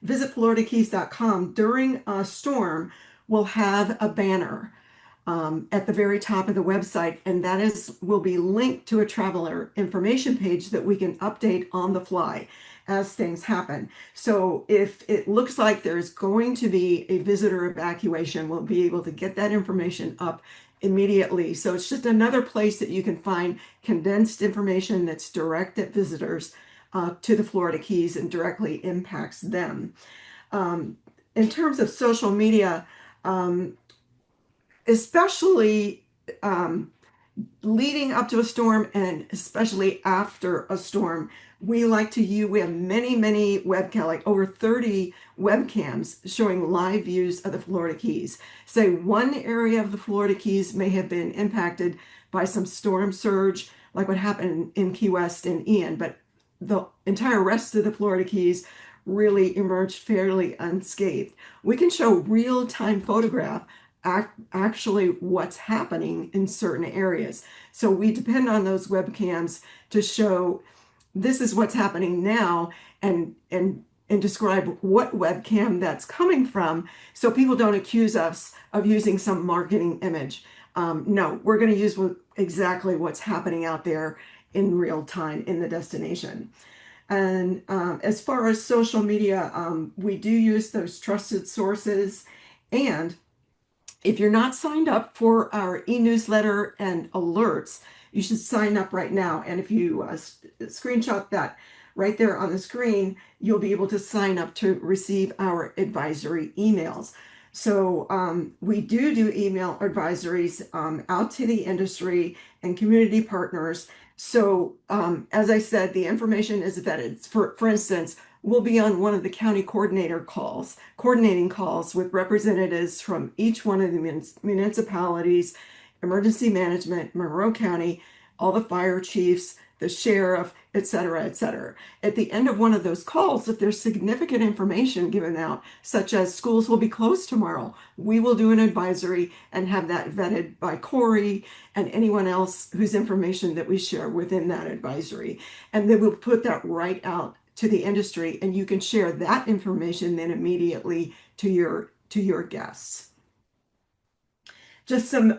visitfloridakeys.com, during a storm will have a banner at the very top of the website, and that will be linked to a traveler information page that we can update on the fly as things happen. So if it looks like there's going to be a visitor evacuation, we'll be able to get that information up immediately. So it's just another place that you can find condensed information that's direct at visitors to the Florida Keys and directly impacts them. In terms of social media, especially leading up to a storm and especially after a storm, we have many webcams, like over 30 webcams showing live views of the Florida Keys. Say one area of the Florida Keys may have been impacted by some storm surge, like what happened in Key West and Ian, but the entire rest of the Florida Keys really emerged fairly unscathed. We can show real-time photograph actually what's happening in certain areas. So we depend on those webcams to show this is what's happening now, and describe what webcam that's coming from, so people don't accuse us of using some marketing image. No, we're going to use exactly what's happening out there in real time in the destination. And as far as social media, we do use those trusted sources. And if you're not signed up for our e-newsletter and alerts, you should sign up right now. And if you screenshot that right there on the screen, you'll be able to sign up to receive our advisory emails. So we do email advisories out to the industry and community partners. So as I said, the information is vetted. For instance, we'll be on one of the county coordinating calls with representatives from each one of the municipalities, emergency management, Monroe County, all the fire chiefs, the sheriff, et cetera, et cetera. At the end of one of those calls, if there's significant information given out, such as schools will be closed tomorrow, we will do an advisory and have that vetted by Cory and anyone else whose information that we share within that advisory. And then we'll put that right out to the industry, and you can share that information then immediately to your guests. Just some,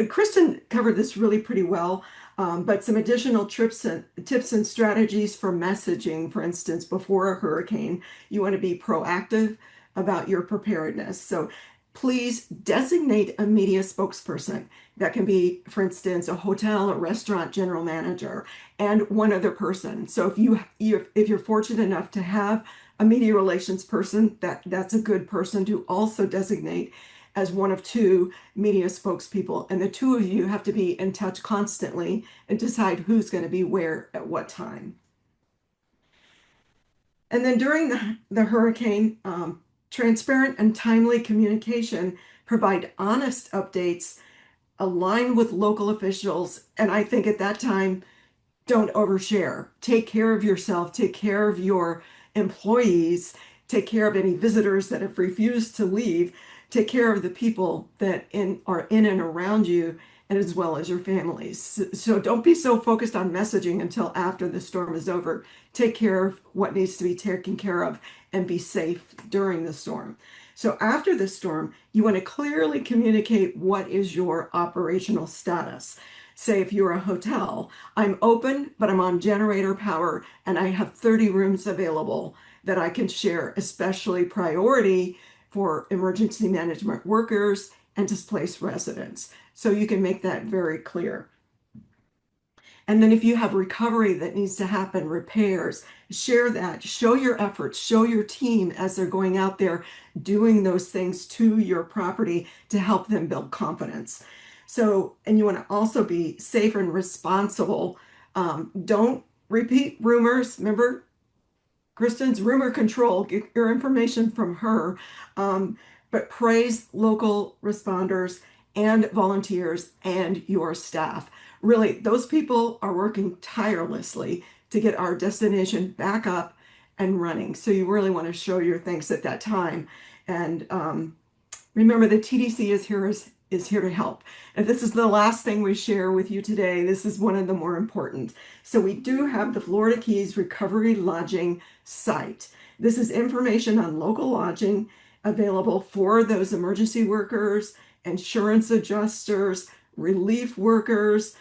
Kristen covered this really pretty well, but some additional tips and strategies for messaging. For instance, before a hurricane, you want to be proactive about your preparedness. So please designate a media spokesperson. That can be, for instance, a hotel or restaurant general manager and one other person. So if you're fortunate enough to have a media relations person, that's a good person to also designate as one of two media spokespeople. And the two of you have to be in touch constantly and decide who's going to be where at what time. And then during the hurricane, transparent and timely communication, provide honest updates, align with local officials, and I think at that time, don't overshare. Take care of yourself, take care of your employees, take care of any visitors that have refused to leave, take care of the people that are in and around you, and as well as your families. So don't be so focused on messaging until after the storm is over. Take care of what needs to be taken care of and be safe during the storm. So after the storm, you want to clearly communicate what is your operational status. Say if you're a hotel, I'm open, but I'm on generator power and I have 30 rooms available that I can share, especially priority for emergency management workers and displaced residents. So you can make that very clear. And then if you have recovery that needs to happen, repairs, share that, show your efforts, show your team as they're going out there doing those things to your property to help them build confidence. So, and you want to also be safe and responsible. Don't repeat rumors. Remember, Kristen's rumor control, get your information from her, but praise local responders and volunteers and your staff. Really, those people are working tirelessly to get our destination back up and running. So you really want to show your thanks at that time. And remember, the TDC is here to help. If this is the last thing we share with you today, this is one of the more important. So we do have the Florida Keys Recovery Lodging site. This is information on local lodging available for those emergency workers, insurance adjusters, relief workers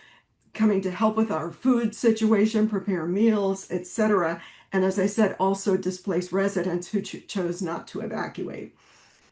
coming to help with our food situation, prepare meals, etc. And as I said, also displaced residents who chose not to evacuate.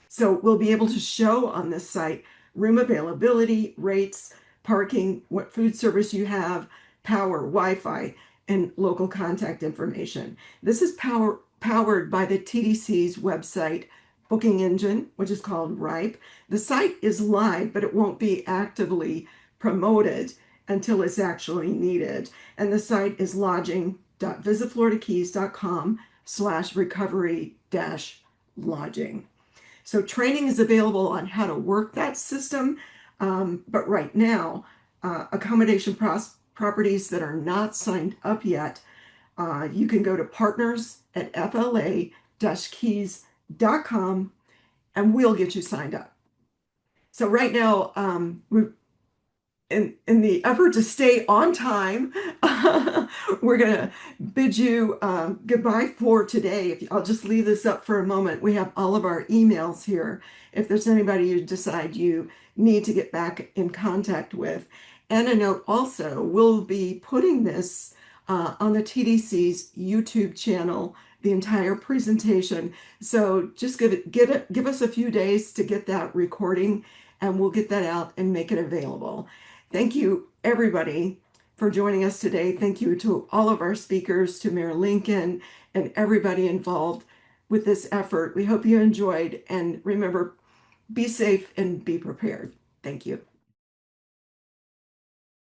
So we'll be able to show on this site room availability, rates, parking, what food service you have, power, Wi-Fi, and local contact information. This is powered by the TDC's website booking engine, which is called Ripe. The site is live, but it won't be actively promoted until it's actually needed. And the site is lodging.visitfloridakeys.com/recovery-lodging. So training is available on how to work that system. But right now, accommodation properties that are not signed up yet, you can go to partners@fla-keys.com and we'll get you signed up. So right now, in the effort to stay on time, we're going to bid you goodbye for today. I'll just leave this up for a moment. We have all of our emails here if there's anybody you decide you need to get back in contact with. And a note also, we'll be putting this on the TDC's YouTube channel, the entire presentation. So just give us a few days to get that recording and we'll get that out and make it available. Thank you, everybody, for joining us today. Thank you to all of our speakers, to Mayor Lincoln, and everybody involved with this effort. We hope you enjoyed. And remember, be safe and be prepared. Thank you.